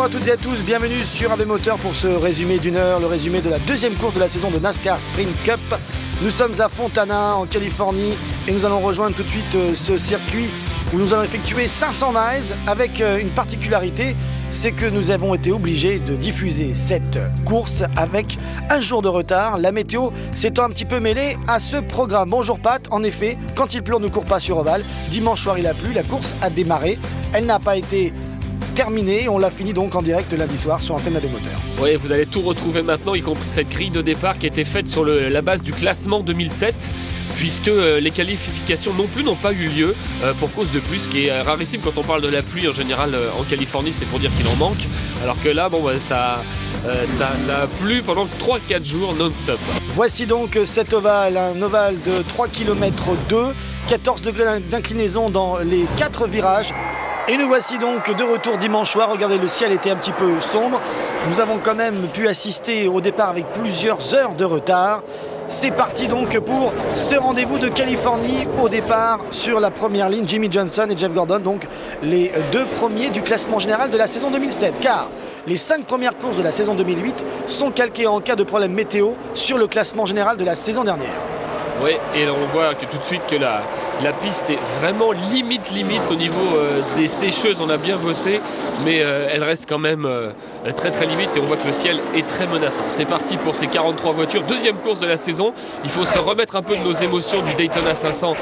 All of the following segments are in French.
Bonjour à toutes et à tous, bienvenue sur AB Moteur pour ce résumé d'une heure, le résumé de la deuxième course de la saison de NASCAR Sprint Cup. Nous sommes à Fontana en Californie et nous allons rejoindre tout de suite ce circuit où nous allons effectuer 500 miles avec une particularité, c'est que nous avons été obligés de diffuser cette course avec un jour de retard. La météo s'étant un petit peu mêlée à ce programme. Bonjour Pat, en effet, quand il pleut on ne court pas sur ovale. Dimanche soir il a plu, la course a démarré, elle n'a pas été terminée, on l'a fini donc en direct lundi soir sur Antenne AB Moteur. Oui, vous allez tout retrouver maintenant, y compris cette grille de départ qui a été faite sur la base du classement 2007. Puisque les qualifications non plus n'ont pas eu lieu pour cause de pluie, ce qui est rarissime quand on parle de la pluie en général en Californie, c'est pour dire qu'il en manque, alors que là ça a plu pendant 3-4 jours non-stop. Voici donc cet ovale, un ovale de 3 km 2, 14 degrés d'inclinaison dans les 4 virages. Et nous voici donc de retour dimanche soir. Regardez, le ciel était un petit peu sombre. Nous avons quand même pu assister au départ avec plusieurs heures de retard. C'est parti donc pour ce rendez-vous de Californie. Au départ, sur la première ligne, Jimmie Johnson et Jeff Gordon, donc les deux premiers du classement général de la saison 2007. Car les 5 premières courses de la saison 2008 sont calquées en cas de problème météo sur le classement général de la saison dernière. Oui, et on voit que tout de suite que la piste est vraiment limite au niveau des sécheuses. On a bien bossé, mais elle reste quand même très limite et on voit que le ciel est très menaçant. C'est parti pour ces 43 voitures, deuxième course de la saison. Il faut se remettre un peu de nos émotions du Daytona 500,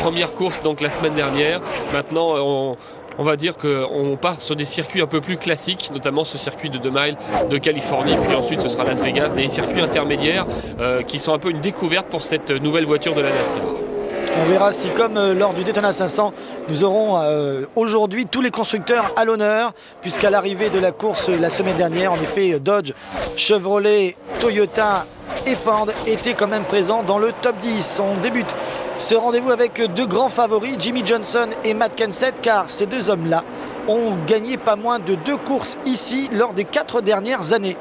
première course donc la semaine dernière. Maintenant, on va dire qu'on part sur des circuits un peu plus classiques, notamment ce circuit de 2 miles de Californie, puis ensuite ce sera Las Vegas, des circuits intermédiaires qui sont un peu une découverte pour cette nouvelle voiture de la NASCAR. On verra si, comme lors du Daytona 500, nous aurons aujourd'hui tous les constructeurs à l'honneur, puisqu'à l'arrivée de la course la semaine dernière, en effet, Dodge, Chevrolet, Toyota et Ford étaient quand même présents dans le top 10. On débute ce rendez-vous avec deux grands favoris, Jimmie Johnson et Matt Kenseth, car ces deux hommes-là ont gagné pas moins de 2 courses ici lors des 4 dernières années.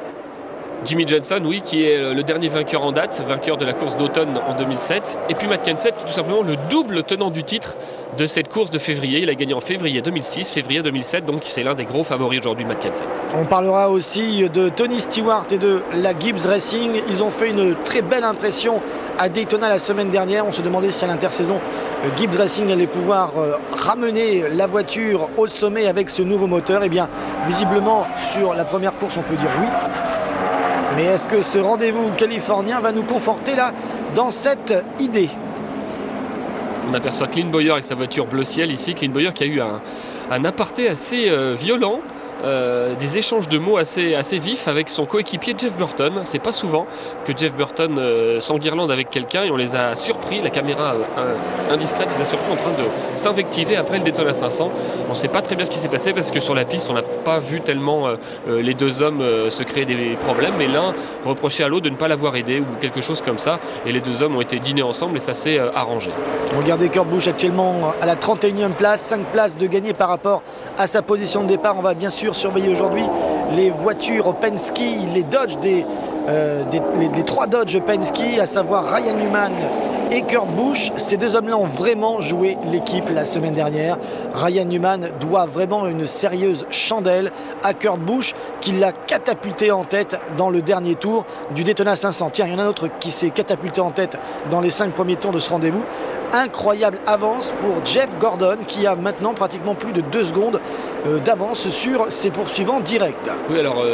Jimmie Johnson, oui, qui est le dernier vainqueur en date, vainqueur de la course d'automne en 2007. Et puis Matt Kenseth, qui est tout simplement le double tenant du titre de cette course de février. Il a gagné en février 2006, février 2007, donc c'est l'un des gros favoris aujourd'hui, Matt Kenseth. On parlera aussi de Tony Stewart et de la Gibbs Racing. Ils ont fait une très belle impression à Daytona la semaine dernière. On se demandait si à l'intersaison, Gibbs Racing allait pouvoir ramener la voiture au sommet avec ce nouveau moteur. Eh bien, visiblement, sur la première course, on peut dire oui. Mais est-ce que ce rendez-vous californien va nous conforter là dans cette idée ? On aperçoit Clint Bowyer avec sa voiture bleu ciel ici. Clint Bowyer qui a eu un aparté assez violent. Des échanges de mots assez vifs avec son coéquipier Jeff Burton. C'est pas souvent que Jeff Burton s'enguirlande avec quelqu'un et on les a surpris, la caméra indiscrète les a surpris en train de s'invectiver après le Daytona 500. On sait pas très bien ce qui s'est passé parce que sur la piste on n'a pas vu tellement les deux hommes se créer des problèmes, mais l'un reprochait à l'autre de ne pas l'avoir aidé ou quelque chose comme ça, et les deux hommes ont été dîner ensemble et ça s'est arrangé. Regardez Kurt Busch actuellement à la 31e place, 5 places de gagné par rapport à sa position de départ. On va bien sûr surveiller aujourd'hui les voitures Penske, les Dodge les 3 Dodge Penske, à savoir Ryan Newman et Kurt Busch. Ces deux hommes-là ont vraiment joué l'équipe la semaine dernière. Ryan Newman doit vraiment une sérieuse chandelle à Kurt Busch qui l'a catapulté en tête dans le dernier tour du Daytona 500. Tiens, il y en a un autre qui s'est catapulté en tête dans les 5 premiers tours de ce rendez-vous. Incroyable avance pour Jeff Gordon qui a maintenant pratiquement plus de 2 secondes d'avance sur ses poursuivants directs. Oui, alors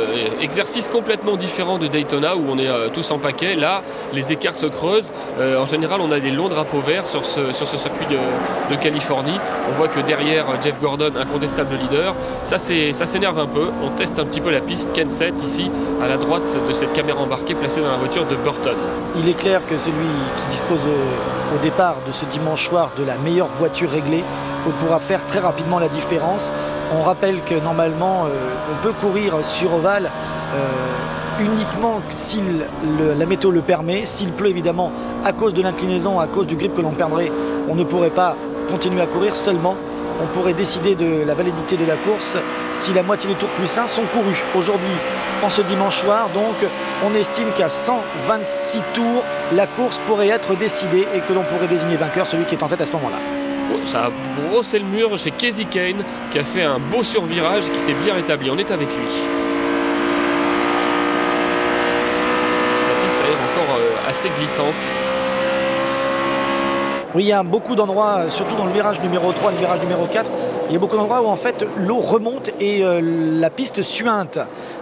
exercice complètement différent de Daytona où on est tous en paquet. Là, les écarts se creusent. En général, on a des longs drapeaux verts sur ce circuit de Californie. On voit que derrière Jeff Gordon, incontestable leader. Ça s'énerve un peu. On teste un petit peu la piste. Kenseth ici, à la droite de cette caméra embarquée placée dans la voiture de Burton. Il est clair que c'est lui qui dispose au départ de ce dimanche soir de la meilleure voiture réglée. On pourra faire très rapidement la différence. On rappelle que normalement on peut courir sur ovale uniquement si la météo le permet. S'il pleut évidemment à cause de l'inclinaison, à cause du grip que l'on perdrait, on ne pourrait pas continuer à courir. Seulement on pourrait décider de la validité de la course si la moitié des tours plus 1 sont courus aujourd'hui en ce dimanche soir. Donc on estime qu'à 126 tours la course pourrait être décidée et que l'on pourrait désigner vainqueur, celui qui est en tête à ce moment-là. Ça a brossé le mur chez Casey Kane qui a fait un beau survirage qui s'est bien rétabli. On est avec lui. La piste est encore assez glissante. Oui, il y a beaucoup d'endroits, surtout dans le virage numéro 3, le virage numéro 4, il y a beaucoup d'endroits où en fait l'eau remonte et la piste suinte.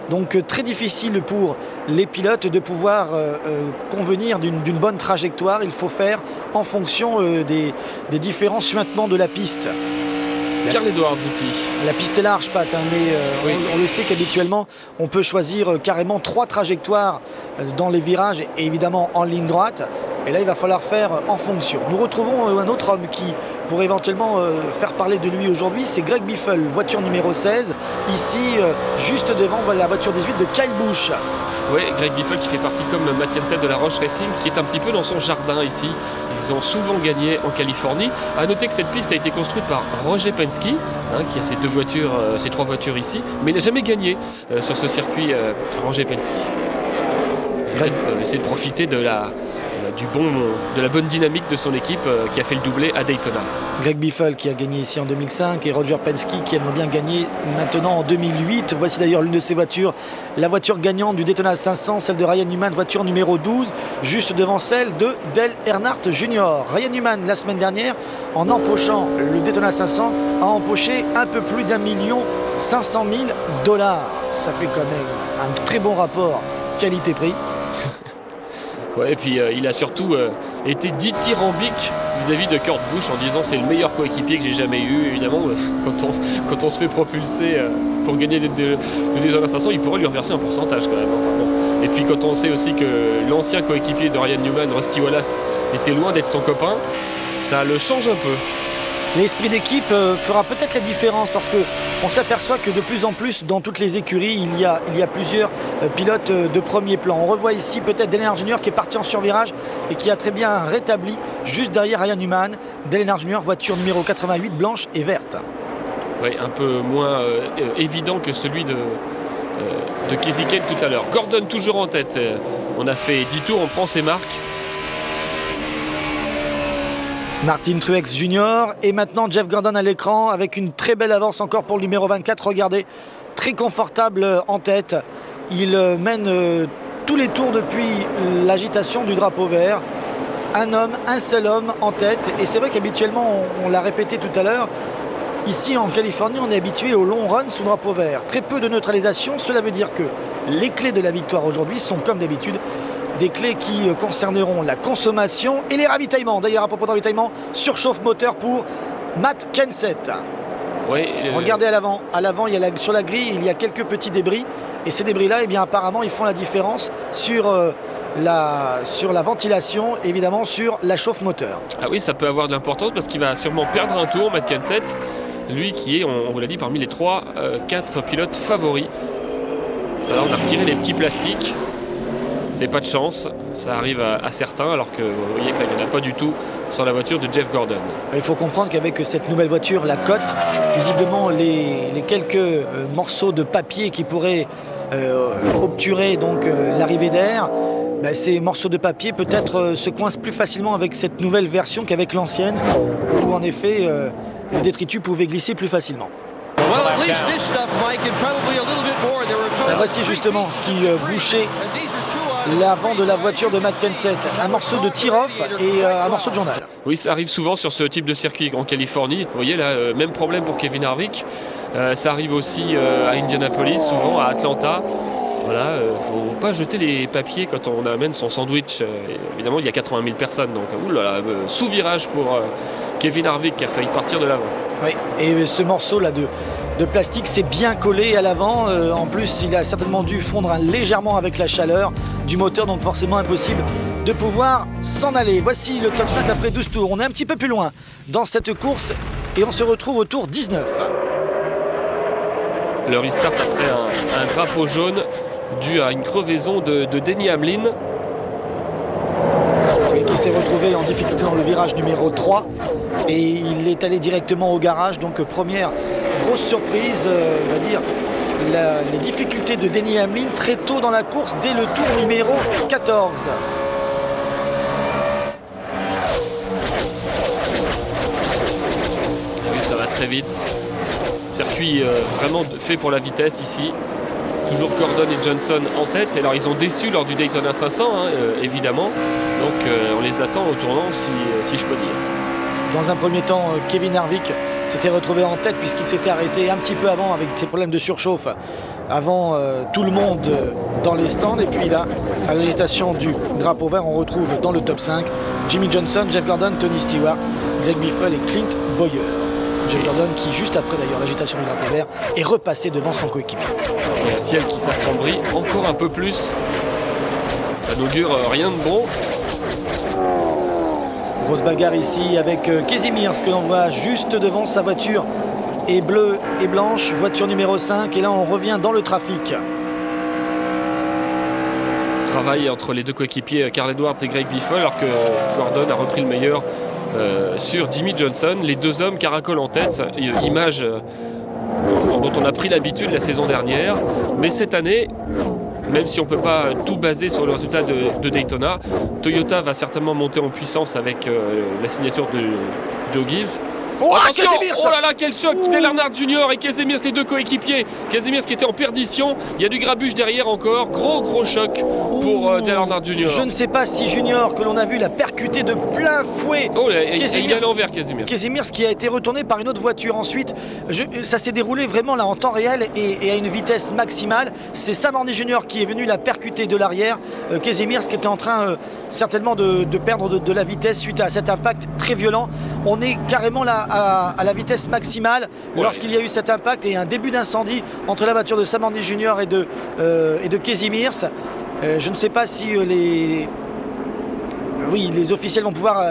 Donc très difficile pour les pilotes de pouvoir convenir d'une bonne trajectoire. Il faut faire en fonction des différents suintements de la piste. Carl Edwards ici. La piste est large, Pat, hein, mais oui. on le sait qu'habituellement on peut choisir carrément 3 trajectoires dans les virages et évidemment en ligne droite. Et là, il va falloir faire en fonction. Nous retrouvons un autre homme qui pourrait éventuellement faire parler de lui aujourd'hui. C'est Greg Biffle, voiture numéro 16. Ici, juste devant la voiture 18 de Kyle Busch. Oui, Greg Biffle qui fait partie comme Matt Kenseth de la Roche Racing, qui est un petit peu dans son jardin ici. Ils ont souvent gagné en Californie. À noter que cette piste a été construite par Roger Penske, qui a ces 3 voitures ici, mais il n'a jamais gagné sur ce circuit Roger Penske. Il va essayer de profiter de la bonne dynamique de son équipe qui a fait le doublé à Daytona. Greg Biffle qui a gagné ici en 2005 et Roger Penske qui aimerait bien gagner maintenant en 2008. Voici d'ailleurs l'une de ses voitures, la voiture gagnante du Daytona 500, celle de Ryan Newman, voiture numéro 12, juste devant celle de Dale Earnhardt Jr. Ryan Newman, la semaine dernière, en empochant le Daytona 500, a empoché un peu plus d'1 500 000 $. Ça fait quand même un très bon rapport qualité-prix. Ouais, et puis il a surtout été dithyrambique vis-à-vis de Kurt Busch en disant c'est le meilleur coéquipier que j'ai jamais eu. Évidemment, quand on se fait propulser pour gagner des Daytona 500, il pourrait lui reverser un pourcentage quand même. Enfin, bon. Et puis quand on sait aussi que l'ancien coéquipier de Ryan Newman, Rusty Wallace, était loin d'être son copain, ça le change un peu. L'esprit d'équipe fera peut-être la différence parce qu'on s'aperçoit que de plus en plus dans toutes les écuries il y a plusieurs pilotes de premier plan. On revoit ici peut-être Dale Earnhardt Jr. qui est parti en survirage et qui a très bien rétabli juste derrière Ryan Newman. Dale Earnhardt Jr. voiture numéro 88 blanche et verte. Oui, un peu moins évident que celui de Casey Kane tout à l'heure. Gordon toujours en tête. On a fait 10 tours, on prend ses marques. Martin Truex Jr. et maintenant Jeff Gordon à l'écran avec une très belle avance encore pour le numéro 24. Regardez, très confortable en tête. Il mène tous les tours depuis l'agitation du drapeau vert. Un seul homme en tête. Et c'est vrai qu'habituellement, on l'a répété tout à l'heure, ici en Californie, on est habitué au long run sous drapeau vert. Très peu de neutralisation. Cela veut dire que les clés de la victoire aujourd'hui sont comme d'habitude des clés qui concerneront la consommation et les ravitaillements. D'ailleurs, à propos de ravitaillement, surchauffe moteur pour Matt Kenseth. Oui, regardez à l'avant. À l'avant, sur la grille, il y a quelques petits débris. Et ces débris-là, eh bien, apparemment, ils font la différence sur la ventilation, évidemment, sur la chauffe moteur. Ah oui, ça peut avoir de l'importance parce qu'il va sûrement perdre un tour, Matt Kenseth. Lui qui est, on vous l'a dit, parmi les 3-4 pilotes favoris. Alors, on a retiré les petits plastiques. C'est pas de chance, ça arrive à certains, alors que vous voyez qu'il n'y en a pas du tout sur la voiture de Jeff Gordon. Il faut comprendre qu'avec cette nouvelle voiture, la cote, visiblement les quelques morceaux de papier qui pourraient obturer donc l'arrivée d'air, ces morceaux de papier peut-être se coincent plus facilement avec cette nouvelle version qu'avec l'ancienne, où en effet le détritus pouvait glisser plus facilement. Voici justement ce qui bouchait l'avant de la voiture de Matt Kenseth, un morceau de tir-off et un morceau de journal. Oui, ça arrive souvent sur ce type de circuit en Californie. Vous voyez là, même problème pour Kevin Harvick. Ça arrive aussi à Indianapolis, souvent à Atlanta. Voilà, faut pas jeter les papiers quand on amène son sandwich. Évidemment, il y a 80 000 personnes, donc sous-virage pour Kevin Harvick qui a failli partir de l'avant. Oui, et ce morceau là de plastique s'est bien collé à l'avant. En plus, il a certainement dû fondre légèrement avec la chaleur du moteur, donc forcément impossible de pouvoir s'en aller. Voici le top 5 après 12 tours. On est un petit peu plus loin dans cette course et on se retrouve au tour 19. Le restart après un drapeau jaune dû à une crevaison de Denny Hamlin. Qui s'est retrouvé en difficulté dans le virage numéro 3 et il est allé directement au garage. Donc première grosse surprise, on va dire, les difficultés de Denny Hamlin très tôt dans la course, dès le tour numéro 14. très vite. Circuit vraiment fait pour la vitesse ici. Toujours Gordon et Johnson en tête. Et alors ils ont déçu lors du Daytona 500 évidemment. Donc on les attend au tournant si je peux dire. Dans un premier temps, Kevin Harvick s'était retrouvé en tête puisqu'il s'était arrêté un petit peu avant avec ses problèmes de surchauffe avant tout le monde dans les stands. Et puis là, à l'agitation du drapeau vert, on retrouve dans le top 5 Jimmy Johnson, Jeff Gordon, Tony Stewart, Greg Biffle et Clint Bowyer. Jeff Gordon qui, juste après d'ailleurs l'agitation du drapeau vert, est repassé devant son coéquipier. Et un ciel qui s'assombrit encore un peu plus. Ça n'augure rien de bon. Grosse bagarre ici avec Casey Mears que l'on voit juste devant. Sa voiture est bleue et blanche, voiture numéro 5. Et là on revient dans le trafic. Travail entre les deux coéquipiers Carl Edwards et Greg Biffle, alors que Gordon a repris le meilleur sur Jimmy Johnson. Les deux hommes caracolent en tête, image dont on a pris l'habitude la saison dernière. Mais cette année, même si on ne peut pas tout baser sur le résultat de Daytona, Toyota va certainement monter en puissance avec la signature de Joe Gibbs. Oh, attention, oh là là, quel choc! Dale Earnhardt Jr. et Casey Mears, les deux coéquipiers. Casey Mears qui était en perdition. Il y a du grabuge derrière encore. Gros choc pour Dale Earnhardt Jr. Je ne sais pas si Junior, que l'on a vu, l'a percuté de plein fouet. Oh, il est à l'envers, Casey Mears. Casey Mears qui a été retourné par une autre voiture ensuite. Ça s'est déroulé vraiment là en temps réel et à une vitesse maximale. C'est Sam Horner Jr. qui est venu la percuter de l'arrière. Casey Mears qui était en train certainement de perdre de la vitesse suite à cet impact très violent. On est carrément là à la vitesse maximale lorsqu'il y a eu cet impact et un début d'incendie entre la voiture de Sam Horner Jr. et de Casey Mears. Je ne sais pas si les officiels vont pouvoir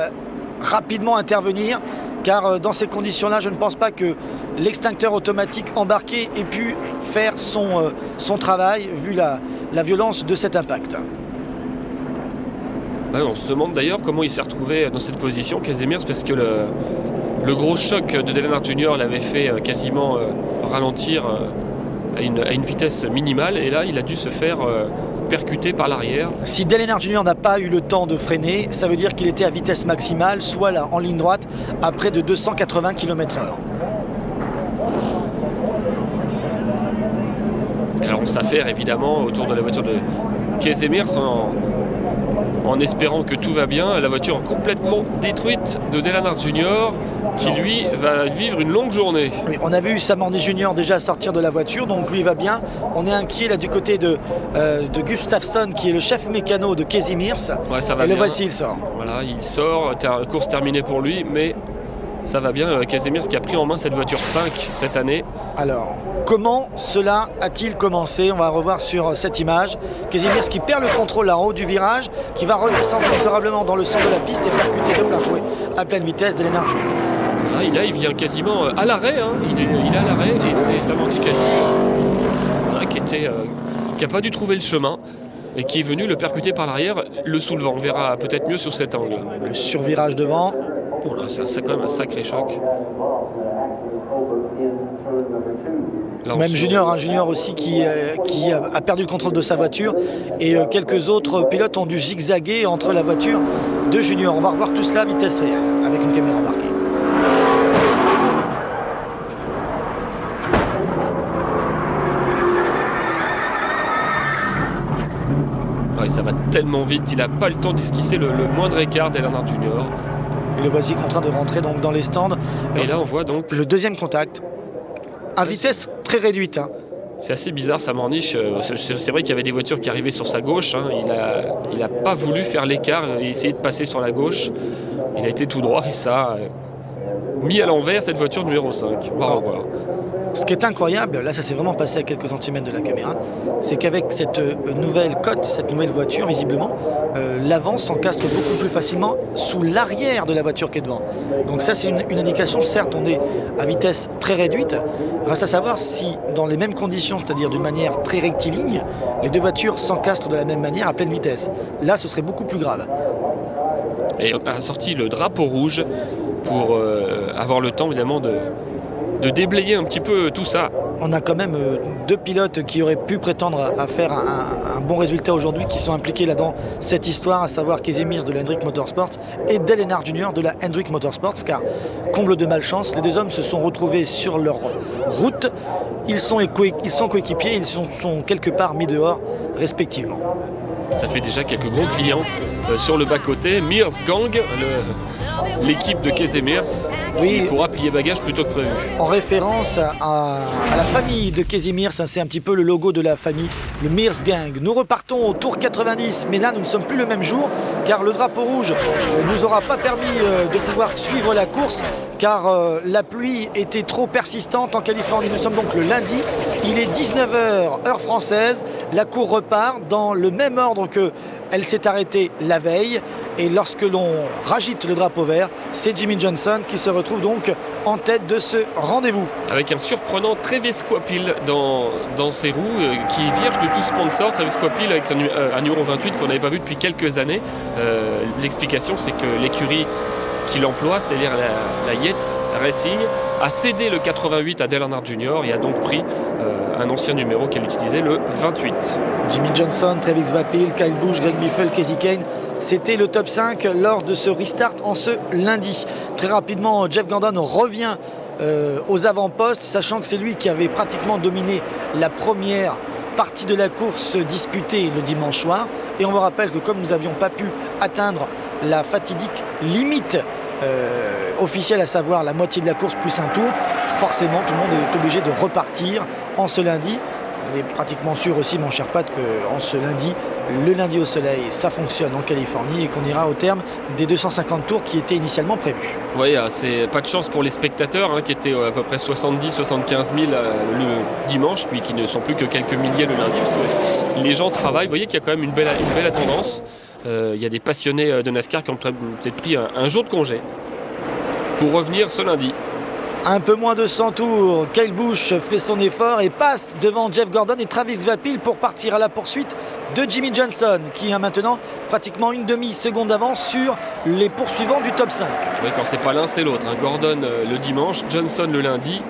rapidement intervenir, car dans ces conditions-là, je ne pense pas que l'extincteur automatique embarqué ait pu faire son travail vu la violence de cet impact. On se demande d'ailleurs comment il s'est retrouvé dans cette position, Casey Mears, parce que le gros choc de Dale Earnhardt Jr. l'avait fait quasiment ralentir à une vitesse minimale, et là il a dû se faire percuter par l'arrière. Si Dale Earnhardt Jr. n'a pas eu le temps de freiner, ça veut dire qu'il était à vitesse maximale, soit là en ligne droite à près de 280 km/h. Alors on s'affaire évidemment autour de la voiture de Casey Mears en espérant que tout va bien. La voiture complètement détruite de Dale Earnhardt Jr. qui lui va vivre une longue journée. Oui, on a vu Sam Horner Jr. déjà sortir de la voiture, donc lui va bien. On est inquiet là du côté de Gustafsson qui est le chef mécano de Casey Mears. Ouais, ça va et bien. le voici, il sort. Voilà, il sort, course terminée pour lui, mais ça va bien. Casey Mears qui a pris en main cette voiture 5 cette année. Alors, comment cela a-t-il commencé? On va revoir sur cette image. Casey Mears qui perd le contrôle en haut du virage, qui va redescendre favorablement dans le centre de la piste et percuter de plein fouet à pleine vitesse Dale Earnhardt Jr. Là, il vient quasiment à l'arrêt. Il est à l'arrêt et c'est Sam Horner qui n'a pas dû trouver le chemin et qui est venu le percuter par l'arrière, le soulevant. On verra peut-être mieux sur cet angle. Le survirage devant. Oh là, c'est quand même un sacré choc. Là, même Junior aussi qui a perdu le contrôle de sa voiture et quelques autres pilotes ont dû zigzaguer entre la voiture de Junior. On va revoir tout cela à vitesse réelle avec une caméra embarquée. Ouais, ça va tellement vite, il n'a pas le temps d'esquisser le moindre écart Dale Earnhardt Jr. Et le voici contraint de rentrer donc dans les stands. Et là on voit donc le deuxième contact à vitesse très réduite. C'est assez bizarre, Sam Horner. C'est vrai qu'il y avait des voitures qui arrivaient sur sa gauche. Il n'a pas voulu faire l'écart et essayer de passer sur la gauche. Il a été tout droit et ça a mis à l'envers cette voiture numéro 5. On va revoir. Ce qui est incroyable, là ça s'est vraiment passé à quelques centimètres de la caméra, c'est qu'avec cette nouvelle cote, cette nouvelle voiture, visiblement, l'avant s'encastre beaucoup plus facilement sous l'arrière de la voiture qui est devant. Donc ça c'est une indication, certes on est à vitesse très réduite, reste à savoir si dans les mêmes conditions, c'est-à-dire d'une manière très rectiligne, les deux voitures s'encastrent de la même manière à pleine vitesse. Là ce serait beaucoup plus grave. Et on a sorti le drapeau rouge pour avoir le temps évidemment de déblayer un petit peu tout ça. on a quand même deux pilotes qui auraient pu prétendre à faire un bon résultat aujourd'hui, qui sont impliqués là dans cette histoire, à savoir Casey Mears de la Hendrick Motorsports et Dale Earnhardt Jr. de la Hendrick Motorsports, car comble de malchance, les deux hommes se sont retrouvés sur leur route. Ils sont coéquipiers, ils sont quelque part mis dehors respectivement. Ça fait déjà quelques gros clients sur le bas-côté. Mears Gang, l'équipe de Casey Mears, qui pourra plier bagages plutôt que prévu. En référence à la famille de Casey Mears, c'est un petit peu le logo de la famille, le Mears Gang. Nous repartons au tour 90, mais là nous ne sommes plus le même jour, car le drapeau rouge ne nous aura pas permis de pouvoir suivre la course, car la pluie était trop persistante en Californie. Nous sommes donc le lundi, il est 19h heure française, la course repart dans le même ordre que elle s'est arrêtée la veille, et lorsque l'on ragite le drapeau vert, c'est Jimmie Johnson qui se retrouve donc en tête de ce rendez-vous. Avec un surprenant Travis Coipil dans ses roues, qui est vierge de tout sponsor. Travis Coipil avec un numéro 28 qu'on n'avait pas vu depuis quelques années. L'explication, c'est que l'écurie qui l'emploie, c'est-à-dire la Yates Racing, a cédé le 88 à Dale Earnhardt Jr. et a donc pris un ancien numéro qu'elle utilisait, le 28. Jimmie Johnson, Travis Coipil, Kyle Busch, Greg Biffle, Kasey Kahne, c'était le top 5 lors de ce restart en ce lundi. Très rapidement, Jeff Gordon revient aux avant-postes, sachant que c'est lui qui avait pratiquement dominé la première partie de la course disputée le dimanche soir. Et on vous rappelle que comme nous n'avions pas pu atteindre la fatidique limite officielle, à savoir la moitié de la course plus un tour, forcément tout le monde est obligé de repartir en ce lundi. On est pratiquement sûr aussi, mon cher Pat, qu'en ce lundi, le lundi au soleil, ça fonctionne en Californie et qu'on ira au terme des 250 tours qui étaient initialement prévus. Oui, c'est pas de chance pour les spectateurs qui étaient à peu près 70-75 000 le dimanche, puis qui ne sont plus que quelques milliers le lundi, parce que les gens travaillent. Vous voyez qu'il y a quand même une belle attendance. Il y a des passionnés de NASCAR qui ont peut-être pris un jour de congé pour revenir ce lundi. Un peu moins de 100 tours, Kyle Busch fait son effort et passe devant Jeff Gordon et Travis Coipil pour partir à la poursuite de Jimmie Johnson, qui a maintenant pratiquement une demi-seconde d'avance sur les poursuivants du top 5. Oui, quand c'est pas l'un, c'est l'autre. Gordon le dimanche, Johnson le lundi.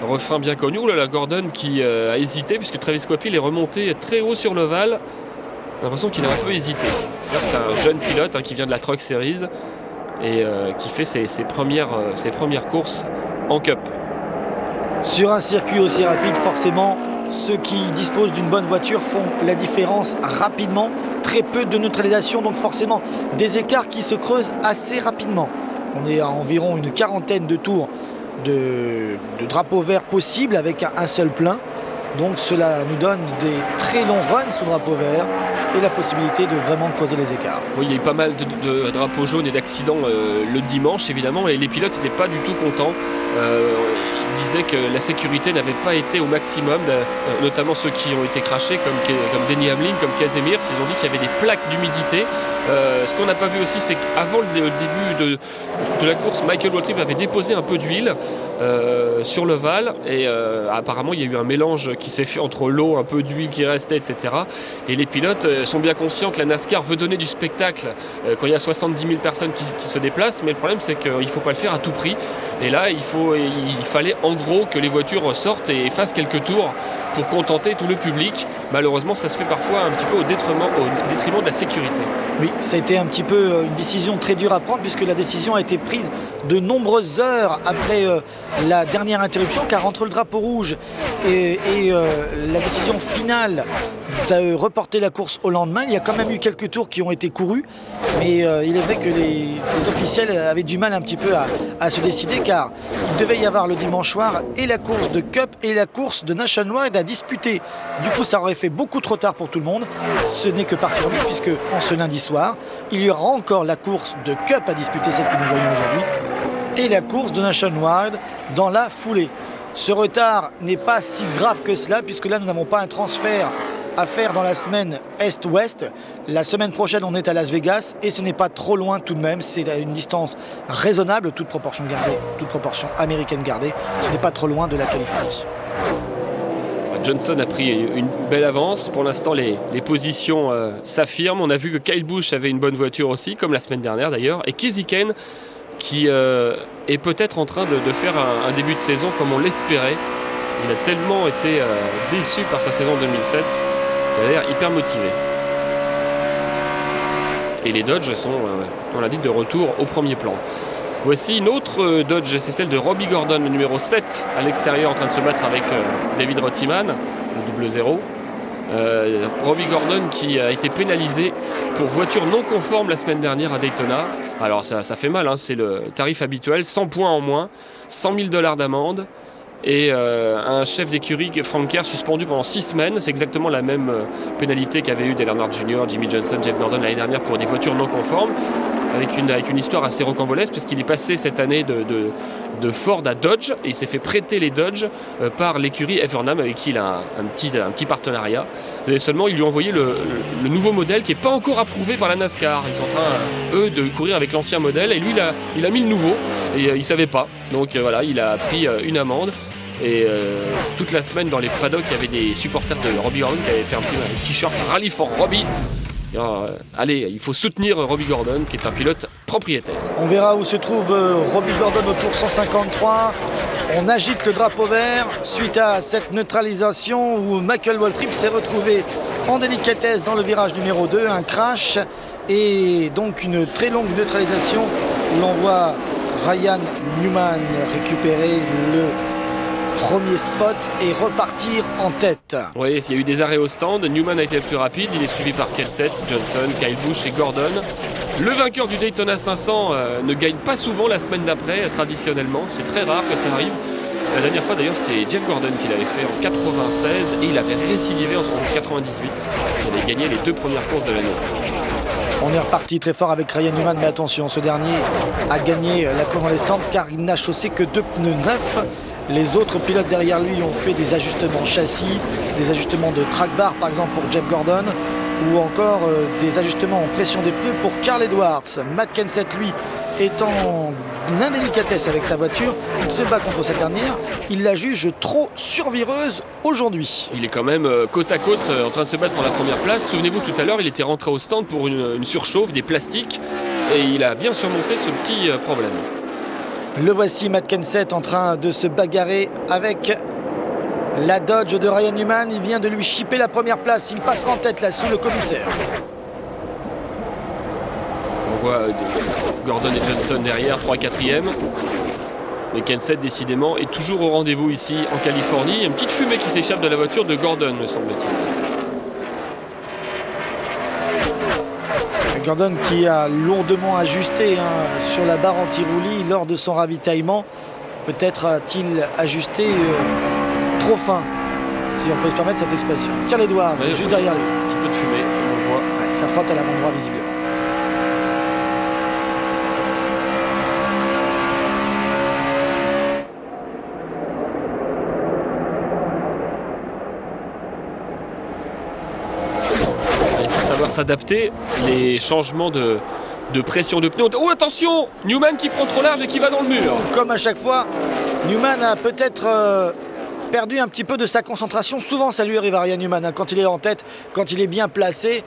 Refrain bien connu. Là, Gordon qui a hésité, puisque Travis Coipil est remonté très haut sur l'ovale. J'ai l'impression qu'il a un peu hésité. C'est un jeune pilote qui vient de la Truck Series et qui fait ses premières courses en Cup. Sur un circuit aussi rapide, forcément, ceux qui disposent d'une bonne voiture font la différence rapidement. Très peu de neutralisation, donc forcément des écarts qui se creusent assez rapidement. On est à environ une quarantaine de tours de drapeau vert possible avec un seul plein. Donc cela nous donne des très longs runs sous drapeau vert et la possibilité de vraiment creuser les écarts. Oui, il y a eu pas mal de drapeaux jaunes et d'accidents le dimanche évidemment, et les pilotes n'étaient pas du tout contents. Ils disaient que la sécurité n'avait pas été au maximum, notamment ceux qui ont été crashés comme Denny Hamlin, comme Casey Mears. Ils ont dit qu'il y avait des plaques d'humidité. Ce qu'on n'a pas vu aussi, c'est qu'avant le début de la course, Michael Waltrip avait déposé un peu d'huile sur l'ovale et apparemment il y a eu un mélange qui s'est fait entre l'eau, un peu d'huile qui restait, etc. Et les pilotes sont bien conscients que la NASCAR veut donner du spectacle quand il y a 70 000 personnes qui se déplacent, mais le problème c'est qu'il ne faut pas le faire à tout prix. Et là il fallait en gros que les voitures sortent et fassent quelques tours pour contenter tout le public. Malheureusement ça se fait parfois un petit peu au détriment de la sécurité. Oui, ça a été un petit peu une décision très dure à prendre, puisque la décision a été prise de nombreuses heures après la dernière interruption, car entre le drapeau rouge et la décision finale de reporter la course au lendemain, il y a quand même eu quelques tours qui ont été courus, mais il est vrai que les officiels avaient du mal un petit peu à se décider, car il devait y avoir le dimanche soir et la course de Cup et la course de Nationwide à disputer. Du coup ça aurait fait beaucoup trop tard pour tout le monde. Ce n'est que partie remise, puisque en ce lundi soir il y aura encore la course de Cup à disputer, celle que nous voyons aujourd'hui, et la course de Nationwide dans la foulée. Ce retard n'est pas si grave que cela, puisque là nous n'avons pas un transfert à faire dans la semaine Est-Ouest. La semaine prochaine on est à Las Vegas et ce n'est pas trop loin tout de même, c'est à une distance raisonnable, toute proportion gardée, toute proportion américaine gardée, ce n'est pas trop loin de la Californie. Johnson a pris une belle avance. Pour l'instant, les positions s'affirment. On a vu que Kyle Busch avait une bonne voiture aussi, comme la semaine dernière d'ailleurs. Et Kasey Kahne, qui est peut-être en train de faire un début de saison comme on l'espérait. Il a tellement été déçu par sa saison 2007 qu'il a l'air hyper motivé. Et les Dodge sont, on l'a dit, de retour au premier plan. Voici une autre Dodge, c'est celle de Robbie Gordon, le numéro 7 à l'extérieur, en train de se battre avec David Rottiman, le double 0. Robbie Gordon qui a été pénalisé pour voiture non conforme la semaine dernière à Daytona. Alors ça fait mal, hein, c'est le tarif habituel, 100 points en moins, $100 000 d'amende et un chef d'écurie, Frank Kerr, suspendu pendant 6 semaines. C'est exactement la même pénalité qu'avait eu Dale Earnhardt Jr., Jimmy Johnson, Jeff Gordon l'année dernière pour des voitures non conformes. Avec une histoire assez rocambolesque, puisqu'il est passé cette année de Ford à Dodge, et il s'est fait prêter les Dodge par l'écurie Evernham, avec qui il a un petit partenariat. Et seulement, ils lui ont envoyé le nouveau modèle qui n'est pas encore approuvé par la NASCAR. Ils sont en train, eux, de courir avec l'ancien modèle, et lui, il a mis le nouveau, et il ne savait pas. Donc voilà, il a pris une amende. Et toute la semaine, dans les paddocks, il y avait des supporters de Robbie Gordon qui avaient fait un t-shirt Rally for Robbie. Allez, il faut soutenir Robbie Gordon, qui est un pilote propriétaire. On verra où se trouve Robbie Gordon au tour 153. On agite le drapeau vert suite à cette neutralisation où Michael Waltrip s'est retrouvé en délicatesse dans le virage numéro 2, un crash et donc une très longue neutralisation où l'on voit Ryan Newman récupérer le premier spot et repartir en tête. Oui, il y a eu des arrêts au stand. Newman a été le plus rapide. Il est suivi par Kenseth, Johnson, Kyle Busch et Gordon. Le vainqueur du Daytona 500 ne gagne pas souvent la semaine d'après, traditionnellement. C'est très rare que ça arrive. La dernière fois, d'ailleurs, c'était Jeff Gordon qui l'avait fait en 96 et il avait récidivé en 98. Il avait gagné les 2 premières courses de l'année. On est reparti très fort avec Ryan Newman, mais attention, ce dernier a gagné la course dans les stands car il n'a chaussé que 2 pneus neufs. Les autres pilotes derrière lui ont fait des ajustements châssis, des ajustements de track bar par exemple pour Jeff Gordon ou encore des ajustements en pression des pneus pour Carl Edwards. Matt Kenseth, lui, est en indélicatesse avec sa voiture. Il se bat contre cette dernière. Il la juge trop survireuse aujourd'hui. Il est quand même côte à côte en train de se battre pour la première place. Souvenez-vous, tout à l'heure, il était rentré au stand pour une surchauffe, des plastiques, et il a bien surmonté ce petit problème. Le voici, Matt Kenseth, en train de se bagarrer avec la Dodge de Ryan Newman. Il vient de lui chipper la première place. Il passera en tête là sous le commissaire. On voit Gordon et Johnson derrière, 3 4e. Mais Kenseth, décidément, est toujours au rendez-vous ici en Californie. Il y a une petite fumée qui s'échappe de la voiture de Gordon, me semble-t-il. Gordon qui a lourdement ajusté sur la barre anti-roulis lors de son ravitaillement. Peut-être a-t-il ajusté trop fin, si on peut se permettre cette expression. Carl Edwards, juste derrière lui. Un petit peu de fumée, on le voit. Ouais, ça frotte à l'avant-droit visiblement. S'adapter, les changements de pression de pneus. Oh attention, Newman qui prend trop large et qui va dans le mur. Comme à chaque fois, Newman a peut-être perdu un petit peu de sa concentration. Souvent ça lui arrive à Ryan Newman, quand il est en tête, quand il est bien placé,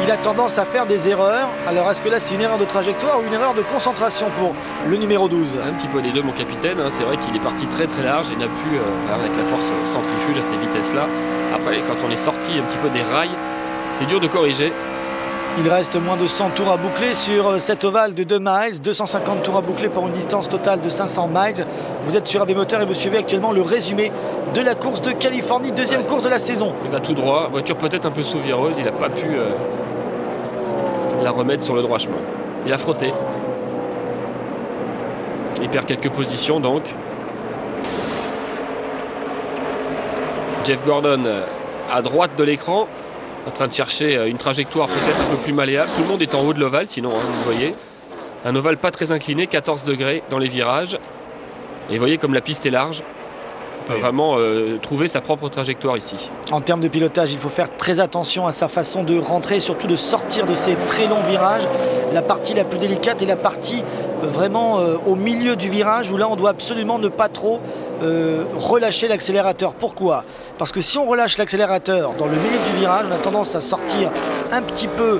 il a tendance à faire des erreurs. Alors est-ce que là c'est une erreur de trajectoire ou une erreur de concentration pour le numéro 12? Un petit peu des deux, mon capitaine, c'est vrai qu'il est parti très très large et n'a pu, avec la force centrifuge à ces vitesses-là. Après, quand on est sorti un petit peu des rails, c'est dur de corriger. Il reste moins de 100 tours à boucler sur cet ovale de 2 miles, 250 tours à boucler pour une distance totale de 500 miles. Vous êtes sur AB Moteurs et vous suivez actuellement le résumé de la course de Californie, deuxième course de la saison. Il va tout droit, voiture peut-être un peu sous-vireuse, il n'a pas pu la remettre sur le droit chemin. Il a frotté. Il perd quelques positions donc. Jeff Gordon à droite de l'écran, en train de chercher une trajectoire peut-être un peu plus malléable. Tout le monde est en haut de l'ovale, sinon, vous voyez. Un ovale pas très incliné, 14 degrés dans les virages. Et vous voyez comme la piste est large. On peut vraiment trouver sa propre trajectoire ici. En termes de pilotage, il faut faire très attention à sa façon de rentrer et surtout de sortir de ces très longs virages. La partie la plus délicate est la partie vraiment au milieu du virage où là on doit absolument ne pas trop relâcher l'accélérateur. Pourquoi ? Parce que si on relâche l'accélérateur dans le milieu du virage, on a tendance à sortir un petit peu,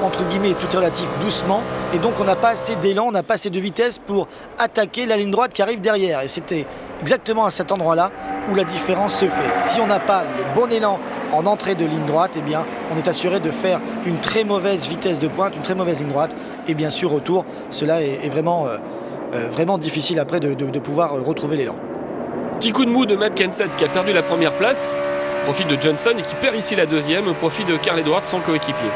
entre guillemets, tout est relatif, doucement, et donc on n'a pas assez d'élan, on n'a pas assez de vitesse pour attaquer la ligne droite qui arrive derrière. Et c'était exactement à cet endroit-là où la différence se fait. Si on n'a pas le bon élan en entrée de ligne droite, eh bien, on est assuré de faire une très mauvaise vitesse de pointe, une très mauvaise ligne droite, et bien sûr au tour, cela est vraiment, vraiment difficile après de pouvoir retrouver l'élan. Petit coup de mou de Matt Kenseth qui a perdu la première place, au profit de Johnson, et qui perd ici la deuxième au profit de Carl Edwards, son coéquipier.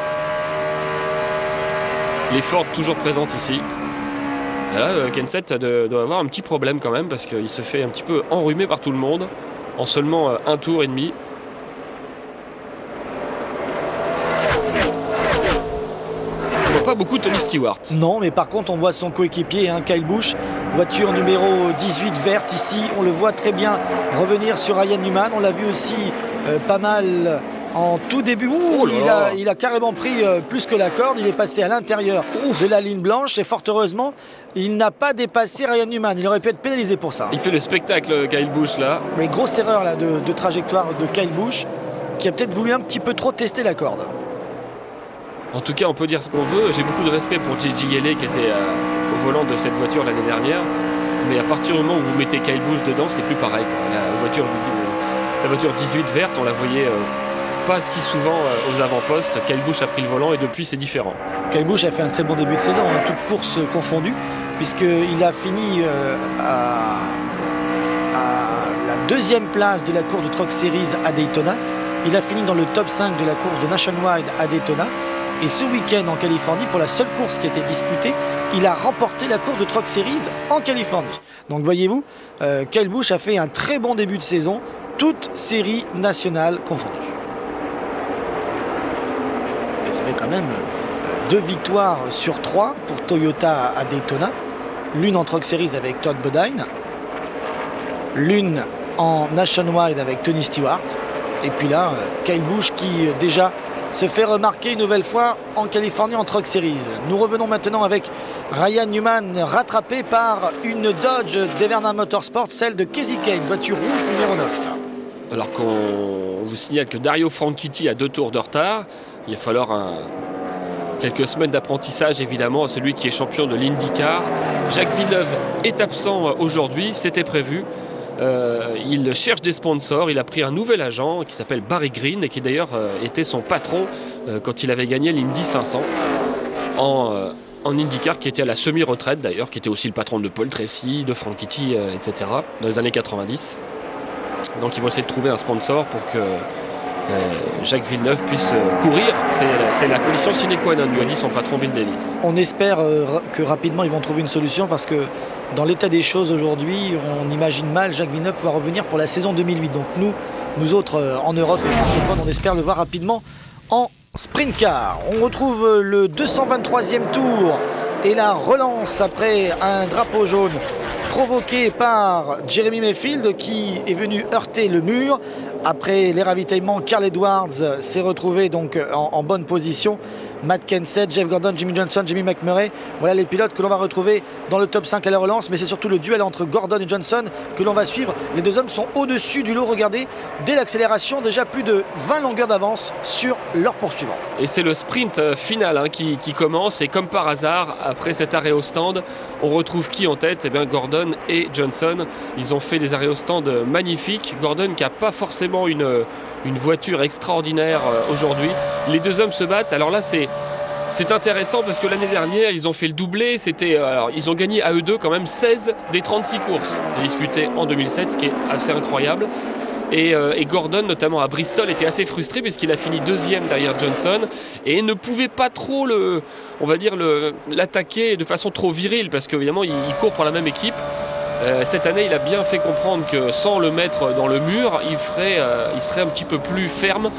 Les Ford toujours présentes ici. Et là, Kenseth doit avoir un petit problème quand même, parce qu'il se fait un petit peu enrhumer par tout le monde en seulement un tour et demi. Pas beaucoup Tony Stewart. Non, mais par contre on voit son coéquipier, Kyle Busch, voiture numéro 18 verte ici, on le voit très bien revenir sur Ryan Newman, on l'a vu aussi pas mal en tout début. Il a carrément pris plus que la corde, il est passé à l'intérieur de la ligne blanche et fort heureusement il n'a pas dépassé Ryan Newman, il aurait pu être pénalisé pour ça. Il fait le spectacle Kyle Busch là. Mais grosse erreur là de trajectoire de Kyle Busch qui a peut-être voulu un petit peu trop tester la corde. En tout cas, on peut dire ce qu'on veut. J'ai beaucoup de respect pour J.J. Yeley qui était au volant de cette voiture l'année dernière. Mais à partir du moment où vous mettez Kyle Busch dedans, c'est plus pareil, quoi. La voiture 18 verte, on la voyait pas si souvent aux avant-postes. Kyle Busch a pris le volant et depuis, c'est différent. Kyle Busch a fait un très bon début de saison, toutes courses confondues, puisqu'il a fini à la deuxième place de la course de Truck Series à Daytona. Il a fini dans le top 5 de la course de Nationwide à Daytona. Et ce week-end en Californie, pour la seule course qui a été disputée, il a remporté la course de Truck Series en Californie. Donc voyez-vous, Kyle Busch a fait un très bon début de saison, toutes séries nationales confondues. Et ça fait quand même 2 victoires sur 3 pour Toyota à Daytona. L'une en Truck Series avec Todd Bodine, l'une en Nationwide avec Tony Stewart. Et puis là, Kyle Busch qui déjà se fait remarquer une nouvelle fois en Californie en Truck Series. Nous revenons maintenant avec Ryan Newman rattrapé par une Dodge Deverna Motorsport, celle de Kasey Kahne, voiture rouge numéro 9. Alors qu'on vous signale que Dario Franchitti a 2 tours de retard, il va falloir quelques semaines d'apprentissage évidemment à celui qui est champion de l'IndyCar. Jacques Villeneuve est absent aujourd'hui, c'était prévu. Il cherche des sponsors, il a pris un nouvel agent qui s'appelle Barry Green et qui d'ailleurs était son patron quand il avait gagné l'Indy 500 en IndyCar, qui était à la semi-retraite d'ailleurs, qui était aussi le patron de Paul Tracy, de Franchitti, etc. dans les années 90. Donc ils vont essayer de trouver un sponsor pour que Jacques Villeneuve puisse courir. C'est la condition sine qua non, lui a dit son patron Bill Davis. On espère que rapidement ils vont trouver une solution, parce que dans l'état des choses aujourd'hui, on imagine mal Jacques Villeneuve pouvoir revenir pour la saison 2008. Donc nous autres en Europe et francophones, on espère le voir rapidement en sprint car. On retrouve le 223e tour et la relance après un drapeau jaune provoqué par Jeremy Mayfield qui est venu heurter le mur. Après les ravitaillements, Carl Edwards s'est retrouvé donc en bonne position. Matt Kenseth, Jeff Gordon, Jimmy Johnson, Jimmy McMurray. Voilà les pilotes que l'on va retrouver dans le top 5 à la relance. Mais c'est surtout le duel entre Gordon et Johnson que l'on va suivre. Les deux hommes sont au-dessus du lot. Regardez, dès l'accélération, déjà plus de 20 longueurs d'avance sur leur poursuivant. Et c'est le sprint final qui commence. Et comme par hasard, après cet arrêt au stand, on retrouve qui en tête ? Eh bien, Gordon et Johnson. Ils ont fait des arrêts au stand magnifiques. Gordon qui n'a pas forcément une voiture extraordinaire aujourd'hui. Les deux hommes se battent. Alors là, c'est intéressant parce que l'année dernière, ils ont fait le doublé. Ils ont gagné à eux deux quand même 16 des 36 courses disputées en 2007, ce qui est assez incroyable. Et Gordon, notamment à Bristol, était assez frustré puisqu'il a fini deuxième derrière Johnson et ne pouvait pas trop l'attaquer de façon trop virile parce qu'évidemment, il court pour la même équipe. Cette année, il a bien fait comprendre que sans le mettre dans le mur, il serait un petit peu plus ferme.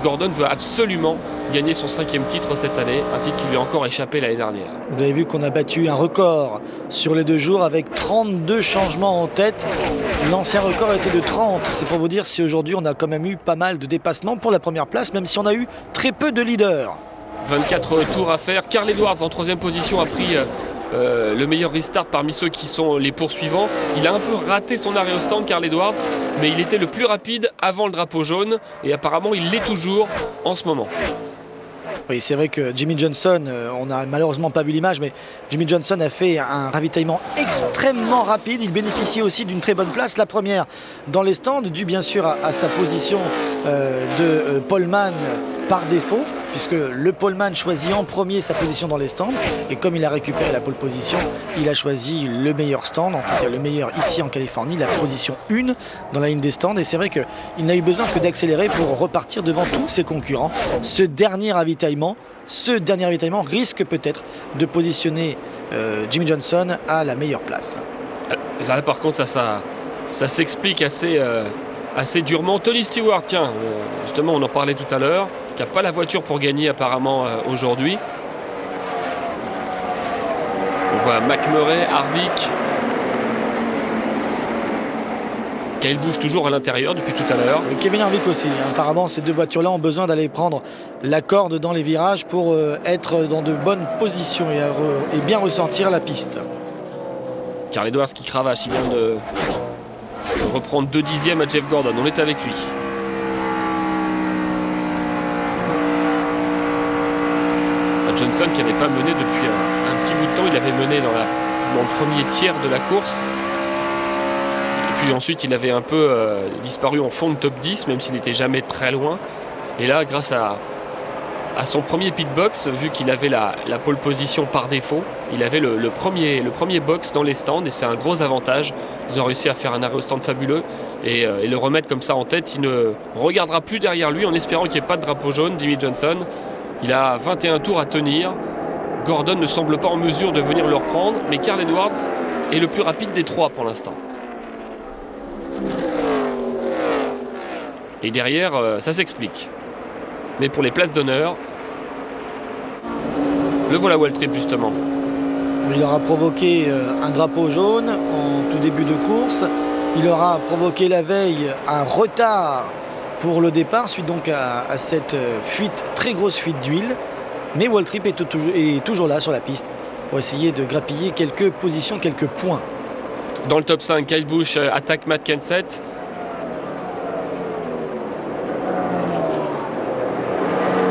Gordon veut absolument gagner son 5e titre cette année, un titre qui lui a encore échappé l'année dernière. Vous avez vu qu'on a battu un record sur les 2 jours avec 32 changements en tête. L'ancien record était de 30. C'est pour vous dire si aujourd'hui on a quand même eu pas mal de dépassements pour la première place, même si on a eu très peu de leaders. 24 tours à faire. Carl Edwards en 3e position a pris le meilleur restart parmi ceux qui sont les poursuivants. Il a un peu raté son arrêt au stand, Carl Edwards, mais il était le plus rapide avant le drapeau jaune et apparemment il l'est toujours en ce moment. Oui, c'est vrai que Jimmy Johnson, on n'a malheureusement pas vu l'image, mais Jimmy Johnson a fait un ravitaillement extrêmement rapide. Il bénéficie aussi d'une très bonne place. La première dans les stands, due bien sûr à sa position de poleman par défaut, puisque le poleman choisit en premier sa position dans les stands. Et comme il a récupéré la pole position, il a choisi le meilleur stand, en tout cas le meilleur ici en Californie, la position 1 dans la ligne des stands. Et c'est vrai qu'il n'a eu besoin que d'accélérer pour repartir devant tous ses concurrents. Ce dernier ravitaillement risque peut-être de positionner Jimmy Johnson à la meilleure place. Là par contre ça s'explique assez durement. Tony Stewart, tiens, justement on en parlait tout à l'heure, qui n'a pas la voiture pour gagner apparemment aujourd'hui. On voit McMurray, Harvick. Kyle Busch toujours à l'intérieur depuis tout à l'heure. Et Kevin Harvick aussi. Apparemment, ces deux voitures-là ont besoin d'aller prendre la corde dans les virages pour être dans de bonnes positions et bien ressentir la piste. Carl Edwards qui cravache, il vient de reprendre 2 dixièmes à Jeff Gordon. On est avec lui. Johnson qui n'avait pas mené depuis un petit bout de temps. Il avait mené dans le premier tiers de la course. Et puis ensuite, il avait un peu disparu en fond de top 10, même s'il n'était jamais très loin. Et là, grâce à son premier pitbox, vu qu'il avait la pole position par défaut, il avait le premier box dans les stands et c'est un gros avantage. Ils ont réussi à faire un arrêt au stand fabuleux et le remettre comme ça en tête. Il ne regardera plus derrière lui en espérant qu'il n'y ait pas de drapeau jaune, Jimmy Johnson. Il a 21 tours à tenir. Gordon ne semble pas en mesure de venir le reprendre, mais Carl Edwards est le plus rapide des 3 pour l'instant. Et derrière, ça s'explique. Mais pour les places d'honneur, le voilà Waltrip justement. Il aura provoqué un drapeau jaune en tout début de course. Il aura provoqué la veille un retard pour le départ, suite donc à cette fuite, très grosse fuite d'huile. Mais Waltrip est toujours là sur la piste pour essayer de grappiller quelques positions, quelques points. Dans le top 5, Kyle Busch attaque Matt Kenseth.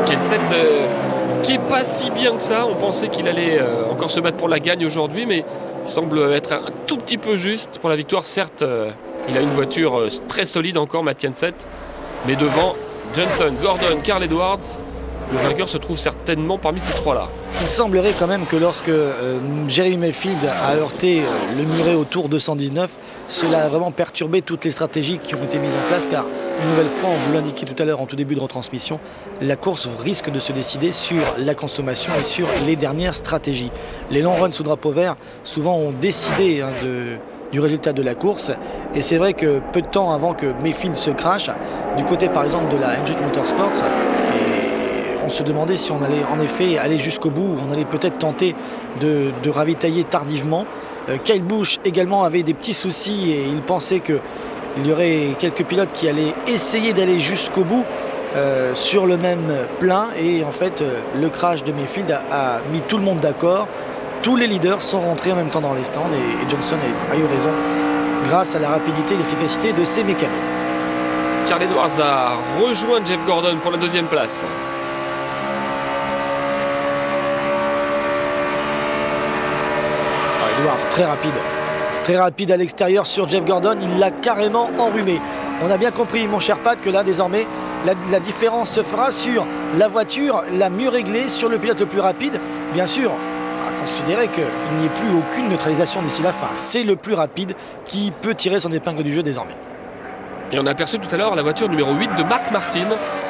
Kenseth qui est pas si bien que ça. On pensait qu'il allait encore se battre pour la gagne aujourd'hui, mais il semble être un tout petit peu juste pour la victoire. Certes, il a une voiture très solide encore, Matt Kenseth. Mais devant, Johnson, Gordon, Carl Edwards, le vainqueur se trouve certainement parmi ces 3-là. Il semblerait quand même que lorsque Jeremy Mayfield a heurté le muret au tour 219, cela a vraiment perturbé toutes les stratégies qui ont été mises en place, car une nouvelle fois, on vous l'indiquait tout à l'heure en tout début de retransmission, la course risque de se décider sur la consommation et sur les dernières stratégies. Les long runs sous drapeau vert souvent ont décidé du résultat de la course, et c'est vrai que peu de temps avant que Mayfield se crache, du côté par exemple de la Hendrick Motorsports, on se demandait si on allait en effet aller jusqu'au bout, on allait peut-être tenter de ravitailler tardivement. Kyle Busch également avait des petits soucis et il pensait qu'il y aurait quelques pilotes qui allaient essayer d'aller jusqu'au bout sur le même plein, et en fait le crash de Mayfield a mis tout le monde d'accord. Tous les leaders sont rentrés en même temps dans les stands et Johnson a eu raison grâce à la rapidité et l'efficacité de ses mécanos. Carl Edwards a rejoint Jeff Gordon pour la 2e place. Edwards très rapide à l'extérieur sur Jeff Gordon, il l'a carrément enrhumé. On a bien compris, mon cher Pat, que là désormais la différence se fera sur la voiture la mieux réglée, sur le pilote le plus rapide. Bien sûr, à considérer qu'il n'y ait plus aucune neutralisation d'ici la fin. C'est le plus rapide qui peut tirer son épingle du jeu désormais. Et on a aperçu tout à l'heure la voiture numéro 8 de Mark Martin.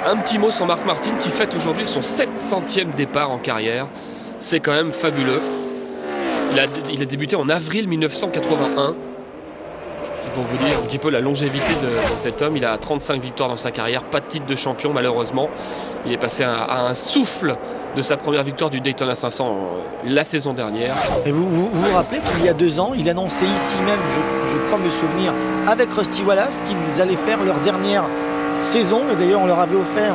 Un petit mot sur Mark Martin qui fête aujourd'hui son 700e départ en carrière. C'est quand même fabuleux. Il a débuté en avril 1981. C'est pour vous dire un petit peu la longévité de cet homme. Il a 35 victoires dans sa carrière, pas de titre de champion malheureusement. Il est passé à un souffle de sa première victoire du Daytona 500 la saison dernière. Et vous rappelez qu'il y a 2 ans, il annonçait ici même, je crois me souvenir, avec Rusty Wallace, qu'ils allaient faire leur dernière saison. Et d'ailleurs, on leur avait offert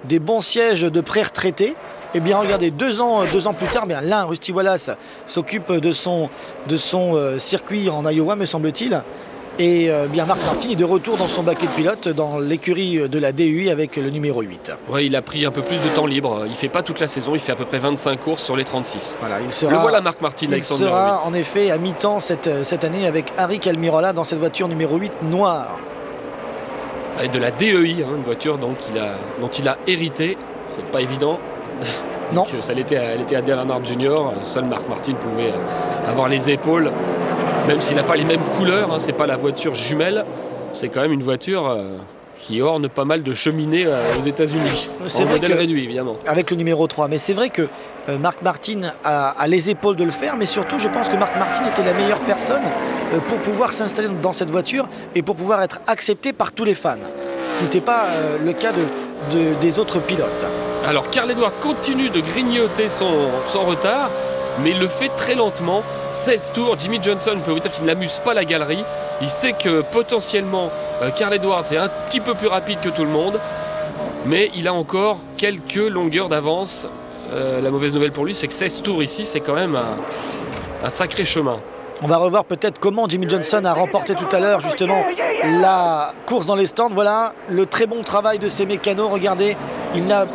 des bons sièges de pré-retraités. Eh bien regardez, 2 ans plus tard, bien l'un, Rusty Wallace, s'occupe de son circuit en Iowa, me semble-t-il. Et bien Marc Martin est de retour dans son baquet de pilote dans l'écurie de la DUI avec le numéro 8. Ouais, il a pris un peu plus de temps libre. Il fait pas toute la saison, il fait à peu près 25 courses sur les 36. Voilà, Le voilà Marc Martin avec son numéro 8. Il sera en effet à mi-temps cette année avec Harry Almirola dans cette voiture numéro 8 noire. Et de la DEI, une voiture dont il a hérité. C'est pas évident. Non. Elle était à Dale Earnhardt Jr. Seul Marc Martin pouvait avoir les épaules. Même s'il n'a pas les mêmes couleurs, c'est pas la voiture jumelle. C'est quand même une voiture qui orne pas mal de cheminées aux États-Unis. C'est en vrai modèle réduit, évidemment. Avec le numéro 3. Mais c'est vrai que Marc Martin a les épaules de le faire. Mais surtout, je pense que Marc Martin était la meilleure personne pour pouvoir s'installer dans cette voiture et pour pouvoir être accepté par tous les fans. Ce qui n'était pas le cas des autres pilotes. Alors, Carl Edwards continue de grignoter son retard, mais il le fait très lentement. 16 tours. Jimmy Johnson, on peut vous dire qu'il n'amuse pas la galerie. Il sait que potentiellement, Carl Edwards est un petit peu plus rapide que tout le monde, mais il a encore quelques longueurs d'avance. La mauvaise nouvelle pour lui, c'est que 16 tours ici, c'est quand même un sacré chemin. On va revoir peut-être comment Jimmy Johnson a remporté tout à l'heure justement la course dans les stands. Voilà le très bon travail de ces mécanos. Regardez, il n'a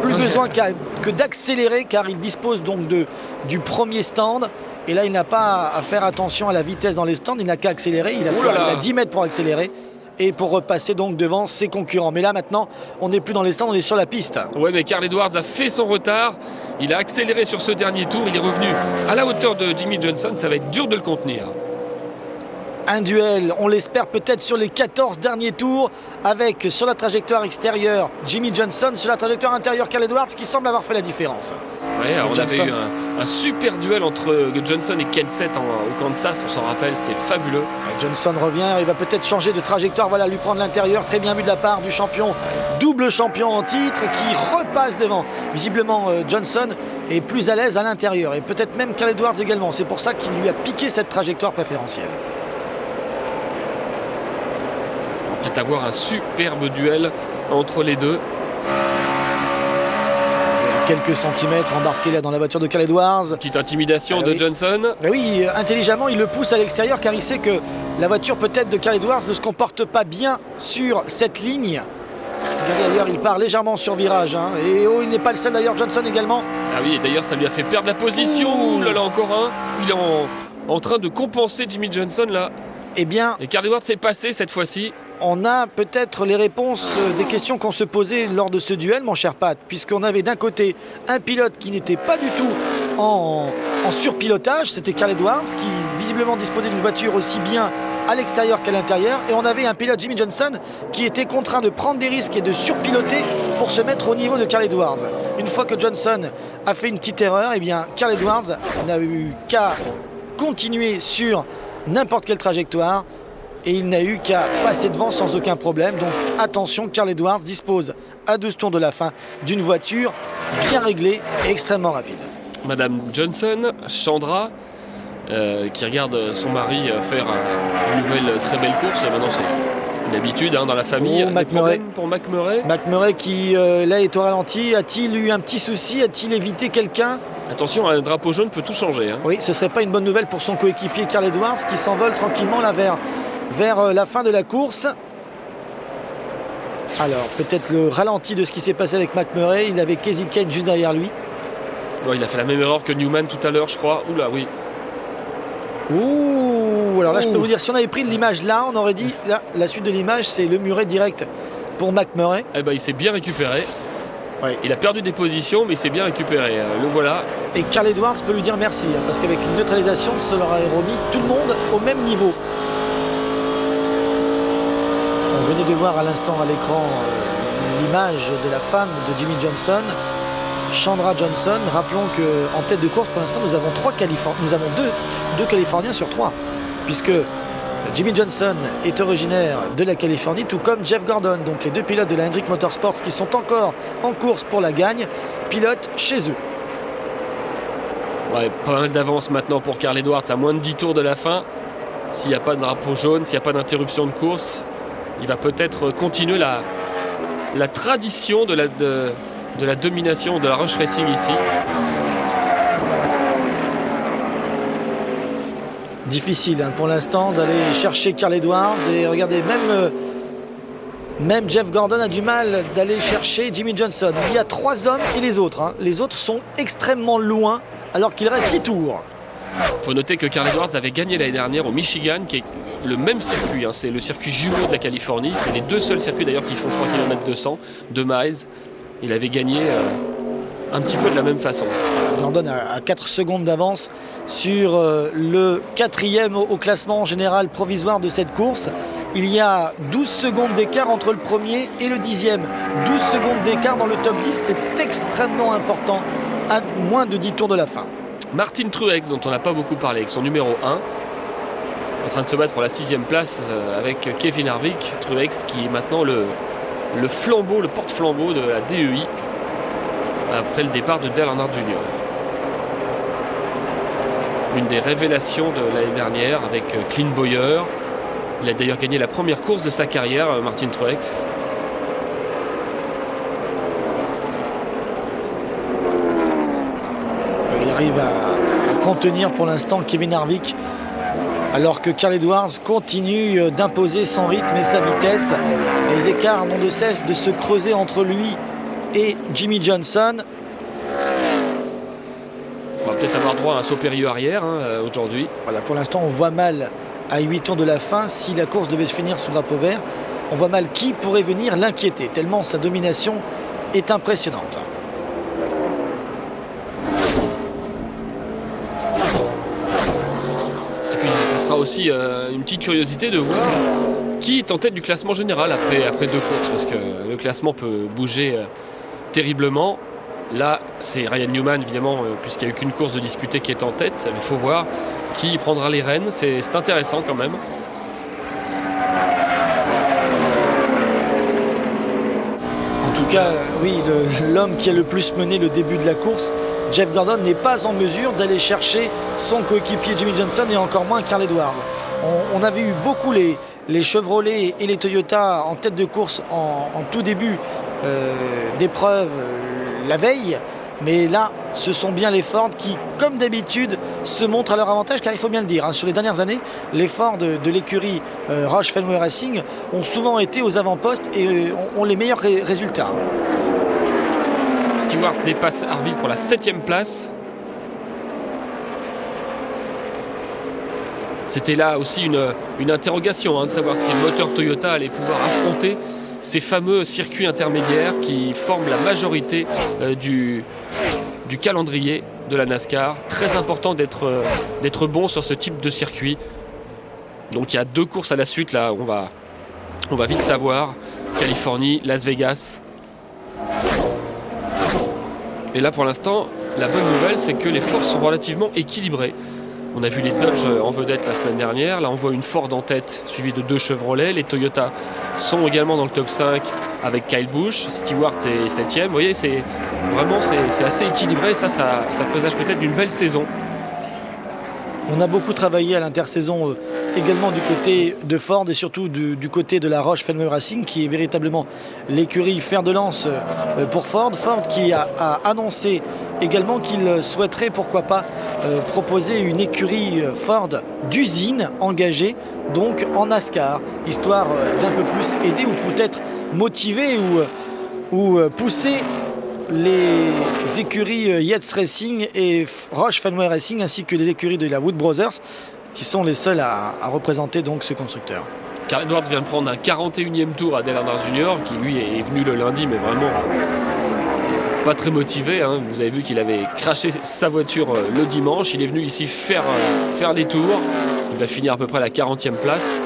plus besoin que d'accélérer car il dispose donc du premier stand. Et là, il n'a pas à faire attention à la vitesse dans les stands. Il n'a qu'à accélérer. Il a 10 mètres pour accélérer et pour repasser donc devant ses concurrents. Mais là, maintenant, on n'est plus dans les stands, on est sur la piste. Ouais, mais Carl Edwards a fait son retard. Il a accéléré sur ce dernier tour. Il est revenu à la hauteur de Jimmy Johnson. Ça va être dur de le contenir. Un duel, on l'espère peut-être sur les 14 derniers tours avec sur la trajectoire extérieure Jimmy Johnson, sur la trajectoire intérieure Carl Edwards qui semble avoir fait la différence. Ouais, on avait eu un super duel entre Johnson et Kenseth au Kansas, on s'en rappelle, c'était fabuleux. Johnson revient, il va peut-être changer de trajectoire, voilà, lui prendre l'intérieur, très bien vu de la part du champion, double champion en titre qui repasse devant. Visiblement Johnson est plus à l'aise à l'intérieur et peut-être même Carl Edwards également, c'est pour ça qu'il lui a piqué cette trajectoire préférentielle. Peut-être avoir un superbe duel entre les deux. Quelques centimètres embarqués là dans la voiture de Carl Edwards. Petite intimidation de Johnson. Oui, intelligemment, il le pousse à l'extérieur car il sait que la voiture peut-être de Carl Edwards ne se comporte pas bien sur cette ligne. Regardez d'ailleurs, il part légèrement sur virage. Et il n'est pas le seul d'ailleurs, Johnson également. Ah oui, et d'ailleurs ça lui a fait perdre la position. Ouh là là, encore un. Il est en train de compenser Jimmy Johnson là. Eh bien, et Carl Edwards s'est passé cette fois-ci. On a peut-être les réponses des questions qu'on se posait lors de ce duel, mon cher Pat, puisqu'on avait d'un côté un pilote qui n'était pas du tout en surpilotage, c'était Carl Edwards, qui visiblement disposait d'une voiture aussi bien à l'extérieur qu'à l'intérieur, et on avait un pilote, Jimmy Johnson, qui était contraint de prendre des risques et de surpiloter pour se mettre au niveau de Carl Edwards. Une fois que Johnson a fait une petite erreur, eh bien Carl Edwards n'a eu qu'à continuer sur n'importe quelle trajectoire, et il n'a eu qu'à passer devant sans aucun problème. Donc attention, Carl Edwards dispose à 12 tours de la fin d'une voiture bien réglée et extrêmement rapide. Madame Johnson, Chandra, qui regarde son mari faire une nouvelle très belle course. Maintenant c'est une habitude dans la famille. McMurray. Pour McMurray. McMurray qui là est au ralenti. A-t-il eu un petit souci? A-t-il évité quelqu'un? Attention, un drapeau jaune peut tout changer. Oui, ce ne serait pas une bonne nouvelle pour son coéquipier Carl Edwards qui s'envole tranquillement là vers la fin de la course. Alors, peut-être le ralenti de ce qui s'est passé avec McMurray. Il avait Kasey Kahne juste derrière lui. Ouais, il a fait la même erreur que Newman tout à l'heure, je crois. Oula, oui. Ouh, alors là, je peux vous dire, si on avait pris l'image là, on aurait dit, là, la suite de l'image, c'est le muret direct pour McMurray. Eh ben, il s'est bien récupéré. Ouais. Il a perdu des positions, mais il s'est bien récupéré. Le voilà. Et Carl Edwards peut lui dire merci, parce qu'avec une neutralisation, ça leur aurait remis tout le monde au même niveau. On venait de voir à l'instant à l'écran l'image de la femme de Jimmy Johnson, Chandra Johnson. Rappelons qu'en tête de course, pour l'instant, nous avons deux Californiens sur 3, puisque Jimmy Johnson est originaire de la Californie, tout comme Jeff Gordon. Donc les deux pilotes de la Hendrick Motorsports qui sont encore en course pour la gagne, pilotent chez eux. Ouais, pas mal d'avance maintenant pour Carl Edwards, à moins de 10 tours de la fin. S'il n'y a pas de drapeau jaune, s'il n'y a pas d'interruption de course, il va peut-être continuer la tradition de de la domination de la Rush Racing ici. Difficile pour l'instant d'aller chercher Carl Edwards. Et regardez, même Jeff Gordon a du mal d'aller chercher Jimmy Johnson. Il y a 3 hommes et les autres. Les autres sont extrêmement loin alors qu'il reste 10 tours. Il faut noter que Carl Edwards avait gagné l'année dernière au Michigan, qui est le même circuit. C'est le circuit jumeau de la Californie. C'est les 2 seuls circuits d'ailleurs qui font 3 km 200, 2 miles. Il avait gagné un petit peu de la même façon. Gordon a 4 secondes d'avance sur le 4e au classement général provisoire de cette course. Il y a 12 secondes d'écart entre le premier et le 10e. 12 secondes d'écart dans le top 10, c'est extrêmement important à moins de 10 tours de la fin. Martin Truex, dont on n'a pas beaucoup parlé, avec son numéro 1, en train de se battre pour la 6e place avec Kevin Harvick. Truex qui est maintenant le flambeau, le porte-flambeau de la DEI après le départ de Dale Earnhardt Jr. Une des révélations de l'année dernière avec Clint Bowyer. Il a d'ailleurs gagné la première course de sa carrière, Martin Truex. Il arrive à contenir pour l'instant Kevin Harvick, alors que Carl Edwards continue d'imposer son rythme et sa vitesse. Les écarts n'ont de cesse de se creuser entre lui et Jimmy Johnson. On va peut-être avoir droit à un saut périlleux arrière aujourd'hui. Voilà, pour l'instant, on voit mal à 8 tours de la fin, si la course devait se finir sous drapeau vert, on voit mal qui pourrait venir l'inquiéter, tellement sa domination est impressionnante. Et puis ce sera aussi une petite curiosité de voir qui est en tête du classement général après 2 courses, parce que le classement peut bouger terriblement. Là, c'est Ryan Newman, évidemment, puisqu'il n'y a eu qu'une course de disputée qui est en tête. Il faut voir qui prendra les rênes. C'est intéressant quand même. En tout cas, oui, l'homme qui a le plus mené le début de la course, Jeff Gordon, n'est pas en mesure d'aller chercher son coéquipier Jimmy Johnson et encore moins Carl Edwards. On avait eu beaucoup les Chevrolet et les Toyota en tête de course en tout début d'épreuve la veille, mais là ce sont bien les Ford qui, comme d'habitude, se montrent à leur avantage, car il faut bien le dire, sur les dernières années, les Ford de l'écurie Roush Fenway Racing ont souvent été aux avant-postes et ont les meilleurs résultats. Stewart dépasse Harvick pour la 7e place. C'était là aussi une interrogation de savoir si le moteur Toyota allait pouvoir affronter ces fameux circuits intermédiaires qui forment la majorité du calendrier de la NASCAR. Très important d'être bon sur ce type de circuit. Donc il y a 2 courses à la suite, là on va vite savoir. Californie, Las Vegas. Et là pour l'instant, la bonne nouvelle, c'est que les forces sont relativement équilibrées. On a vu les Dodge en vedette la semaine dernière. Là, on voit une Ford en tête, suivie de 2 Chevrolet. Les Toyota sont également dans le top 5 avec Kyle Busch. Stewart est 7e. Vous voyez, c'est assez équilibré. Ça présage peut-être d'une belle saison. On a beaucoup travaillé à l'intersaison également du côté de Ford et surtout du côté de la Roush Fenway Racing, qui est véritablement l'écurie fer de lance pour Ford. Ford qui a annoncé également qu'il souhaiterait, pourquoi pas, proposer une écurie Ford d'usine engagée donc en NASCAR, histoire d'un peu plus aider ou peut-être motiver ou pousser les écuries Yates Racing et Roush Fenway Racing, ainsi que les écuries de la Wood Brothers, qui sont les seuls à représenter donc ce constructeur. Carl Edwards vient de prendre un 41e tour à Dale Earnhardt Jr., qui lui est venu le lundi, mais vraiment pas très motivé. Vous avez vu qu'il avait craché sa voiture le dimanche. Il est venu ici faire les tours. Il va finir à peu près à la 40e place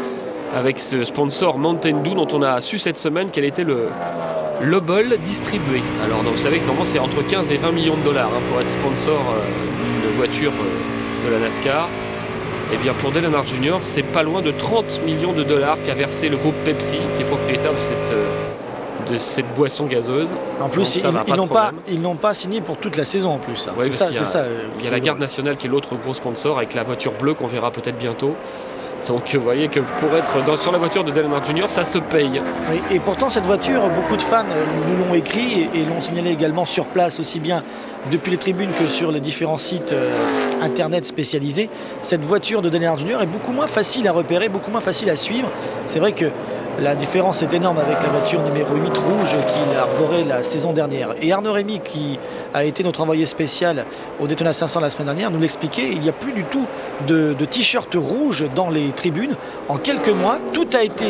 avec ce sponsor Mountain Dew, dont on a su cette semaine quel était le bol distribué. Alors vous savez que normalement c'est entre 15 et 20 millions de dollars pour être sponsor d'une voiture de la NASCAR. Et bien pour Dale Earnhardt Jr., c'est pas loin de 30 millions de dollars qu'a versé le groupe Pepsi, qui est propriétaire de cette boisson gazeuse. En plus, ils n'ont pas signé pour toute la saison en plus. Ouais, c'est ça. Il y a la Garde nationale qui est l'autre gros sponsor avec la voiture bleue qu'on verra peut-être bientôt. Donc vous voyez que pour être sur la voiture de Dale Earnhardt Jr., ça se paye. Oui, et pourtant cette voiture, beaucoup de fans nous l'ont écrit et l'ont signalé également sur place, aussi bien depuis les tribunes que sur les différents sites internet spécialisés. Cette voiture de Dale Earnhardt Jr. est beaucoup moins facile à repérer, beaucoup moins facile à suivre. C'est vrai que la différence est énorme avec la voiture numéro 8 rouge qu'il a arborée la saison dernière. Et Arnaud Rémy, qui a été notre envoyé spécial au Daytona 500 la semaine dernière, nous l'expliquait, il n'y a plus du tout de t-shirt rouge dans les tribunes. En quelques mois, tout a été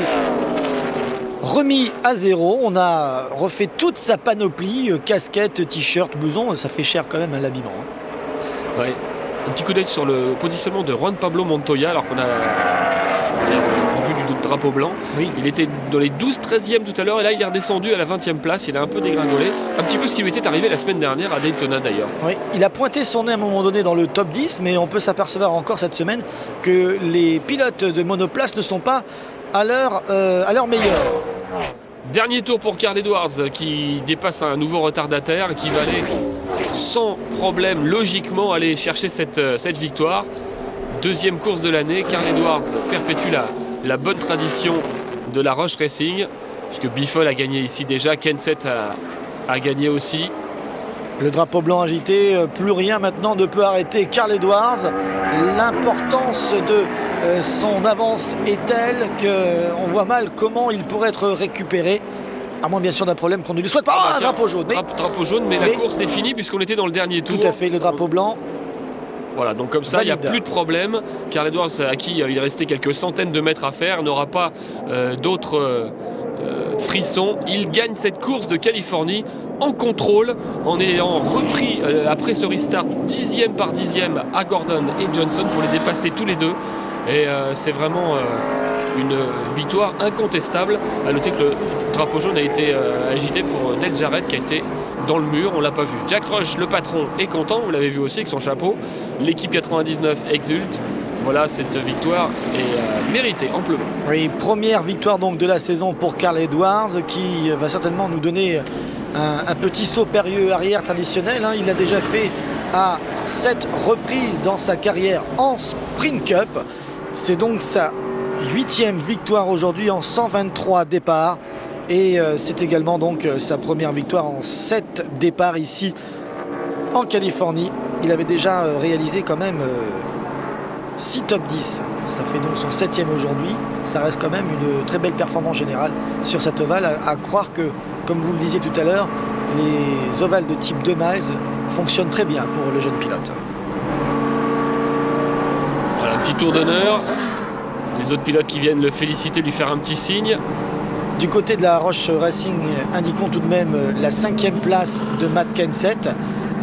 remis à zéro. On a refait toute sa panoplie, casquette, t-shirt, blouson. Ça fait cher quand même à l'habillement. Ouais. Un petit coup d'œil sur le positionnement de Juan Pablo Montoya, alors qu'on a vu du drapeau blanc. Oui. Il était dans les 12-13e tout à l'heure et là il est redescendu à la 20e place. Il a un peu dégringolé. Un petit peu ce qui lui était arrivé la semaine dernière à Daytona d'ailleurs. Oui, il a pointé son nez à un moment donné dans le top 10, mais on peut s'apercevoir encore cette semaine que les pilotes de monoplace ne sont pas à leur meilleur. Dernier tour pour Carl Edwards qui dépasse un nouveau retardataire, qui va aller sans problème logiquement aller chercher cette victoire. Deuxième course de l'année, Carl Edwards perpétue la bonne tradition de la Rush Racing, puisque Biffle a gagné ici déjà, Kenseth a gagné aussi. Le drapeau blanc agité, plus rien maintenant ne peut arrêter Carl Edwards. L'importance de son avance est telle qu'on voit mal comment il pourrait être récupéré, à moins bien sûr d'un problème qu'on ne lui souhaite pas. Drapeau jaune. Drapeau jaune, mais la course est finie puisqu'on était dans le dernier tour. Tout à fait, le drapeau blanc. Voilà, donc comme ça, il n'y a plus de problème. Carl Edwards, à qui il restait quelques centaines de mètres à faire, n'aura pas d'autres frissons. Il gagne cette course de Californie en contrôle, en ayant repris, après ce restart, 10e par 10e à Gordon et Johnson pour les dépasser tous les deux. Et c'est vraiment une victoire incontestable. À noter que le drapeau jaune a été agité pour Dale Jarrett qui a été dans le mur, on l'a pas vu. Jack Rush, le patron, est content, vous l'avez vu aussi avec son chapeau. L'équipe 99 exulte. Voilà, cette victoire est méritée amplement. Oui, première victoire donc de la saison pour Carl Edwards, qui va certainement nous donner un petit saut périlleux arrière traditionnel. Il l'a déjà fait à 7 reprises dans sa carrière en Sprint Cup. C'est donc sa 8e victoire aujourd'hui en 123 départs. Et c'est également donc sa première victoire en 7 départs ici en Californie. Il avait déjà réalisé quand même 6 top 10. Ça fait donc son 7e aujourd'hui. Ça reste quand même une très belle performance générale sur cet ovale. À croire que, comme vous le disiez tout à l'heure, les ovales de type 2 miles fonctionnent très bien pour le jeune pilote. Voilà, un petit tour d'honneur. Les autres pilotes qui viennent le féliciter, lui faire un petit signe. Du côté de la Rush Racing, indiquons tout de même la 5e place de Matt Kenseth.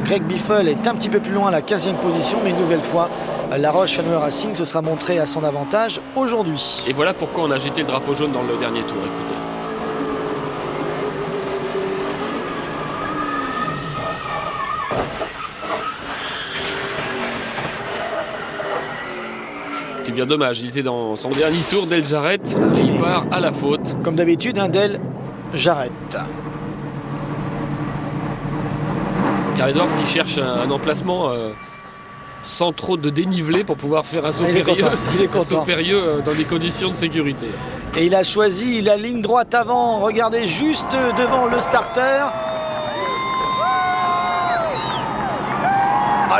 Greg Biffle est un petit peu plus loin à la 15e position, mais une nouvelle fois, la Rush Racing se sera montrée à son avantage aujourd'hui. Et voilà pourquoi on a jeté le drapeau jaune dans le dernier tour, écoutez. C'est bien dommage, il était dans son dernier tour, Dale Jarrett, et il part à la faute. Comme d'habitude, Dale Jarrett. Carl Edwards qui cherche un emplacement sans trop de dénivelé pour pouvoir faire un saut périlleux dans des conditions de sécurité. Et il a choisi la ligne droite avant, regardez, juste devant le starter.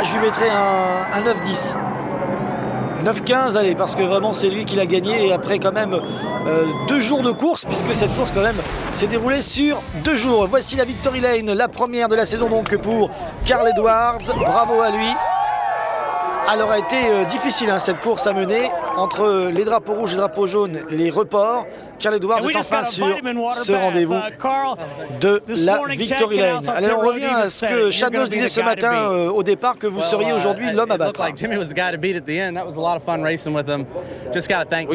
Je lui mettrais un 9-10. 9-15, allez, parce que vraiment c'est lui qui l'a gagné, et après quand même 2 jours de course, puisque cette course quand même s'est déroulée sur 2 jours. Voici la Victory Lane, la première de la saison donc pour Carl Edwards. Bravo à lui. Elle aura été difficile cette course à mener entre les drapeaux rouges et les drapeaux jaunes, les reports. Carl Edwards est enfin sur ce rendez-vous de la Victory Lane. Allez, on revient à ce que Chad Noss disait ce matin au départ, que vous seriez aujourd'hui l'homme à battre. Oui,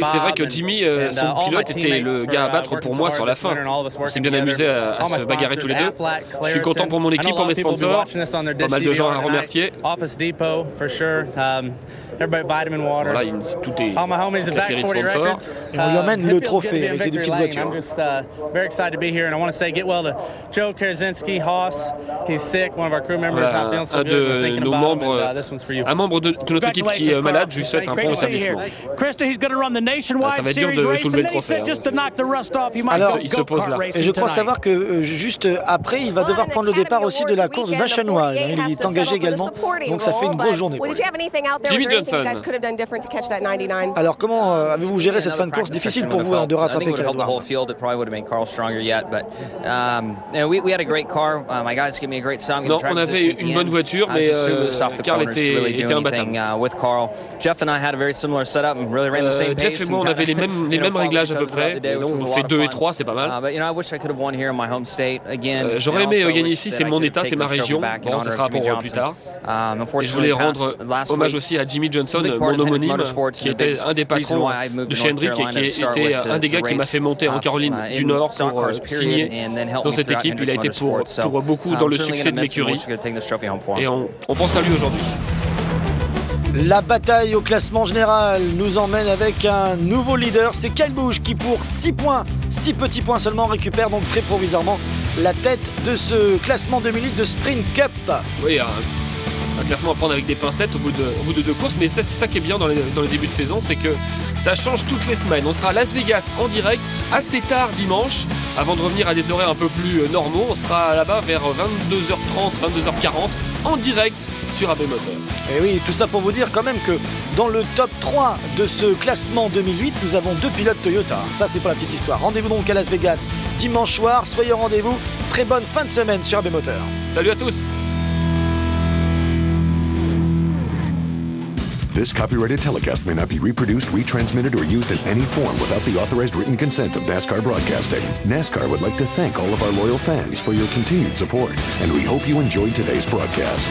c'est vrai que Jimmy, son pilote, était le gars à battre pour moi sur la fin. On s'est bien amusé à se bagarrer tous les deux. Je suis content pour mon équipe, pour mes sponsors. Pas mal de gens à remercier. Voilà, tout est toute la série de sponsors. Et on lui emmène le trophée. avec les deux petites voitures. I'm just very excited to be here, and I want to say get well to Joe Karazinski, Haas. He's sick. One of our crew members not feeling so good. We're thinking about him, and this one's for you. Un membre de notre équipe qui est malade, je lui souhaite un bon rétablissement. Krista, he's going to run the Nationwide Ça va être dur Series de race, soulever and le then he said trophée. just to knock the rust off, he might Alors, go il se pose go-kart là. racing Et je crois tonight. savoir que juste après, il va devoir prendre le départ aussi de la course nationwide. Il est engagé également, donc ça fait une grosse journée pour lui. Jimmy Johnson. Alors comment avez-vous géré cette fin de course difficile pour vous de rattraper Caleb Ward? Non, on avait une bonne voiture, mais Carl était imbattable. Jeff et moi, on avait les mêmes réglages à peu près. Et donc, on fait 2 et 3, c'est pas mal. J'aurais aimé gagner ici, c'est mon état, c'est ma région. Bon, ça sera pour plus tard. Et je voulais rendre hommage aussi à Jimmy Johnson, mon homonyme, qui était un des patrons de chez Hendrick et qui était un des gars qui m'a fait monter en Caroline du Nord pour signer dans cette équipe. Il a été pour beaucoup dans le succès de l'écurie. Et on pense à lui aujourd'hui. La bataille au classement général nous emmène avec un nouveau leader, c'est Kyle Busch qui pour 6 points, 6 petits points seulement récupère donc très provisoirement la tête de ce classement 2000 litres de Sprint Cup. Oui, un classement à prendre avec des pincettes au bout de 2 courses, mais c'est ça qui est bien dans le début de saison, c'est que ça change toutes les semaines. On sera à Las Vegas en direct assez tard dimanche, avant de revenir à des horaires un peu plus normaux. On sera là-bas vers 22h30, 22h40 en direct sur AB Motor. Et oui, tout ça pour vous dire quand même que dans le top 3 de ce classement 2008, nous avons 2 pilotes Toyota. Ça, c'est pour la petite histoire. Rendez-vous donc à Las Vegas dimanche soir. Soyez au rendez-vous. Très bonne fin de semaine sur AB Motor. Salut à tous. This copyrighted telecast may not be reproduced, retransmitted, or used in any form without the authorized written consent of NASCAR Broadcasting. NASCAR would like to thank all of our loyal fans for your continued support, and we hope you enjoyed today's broadcast.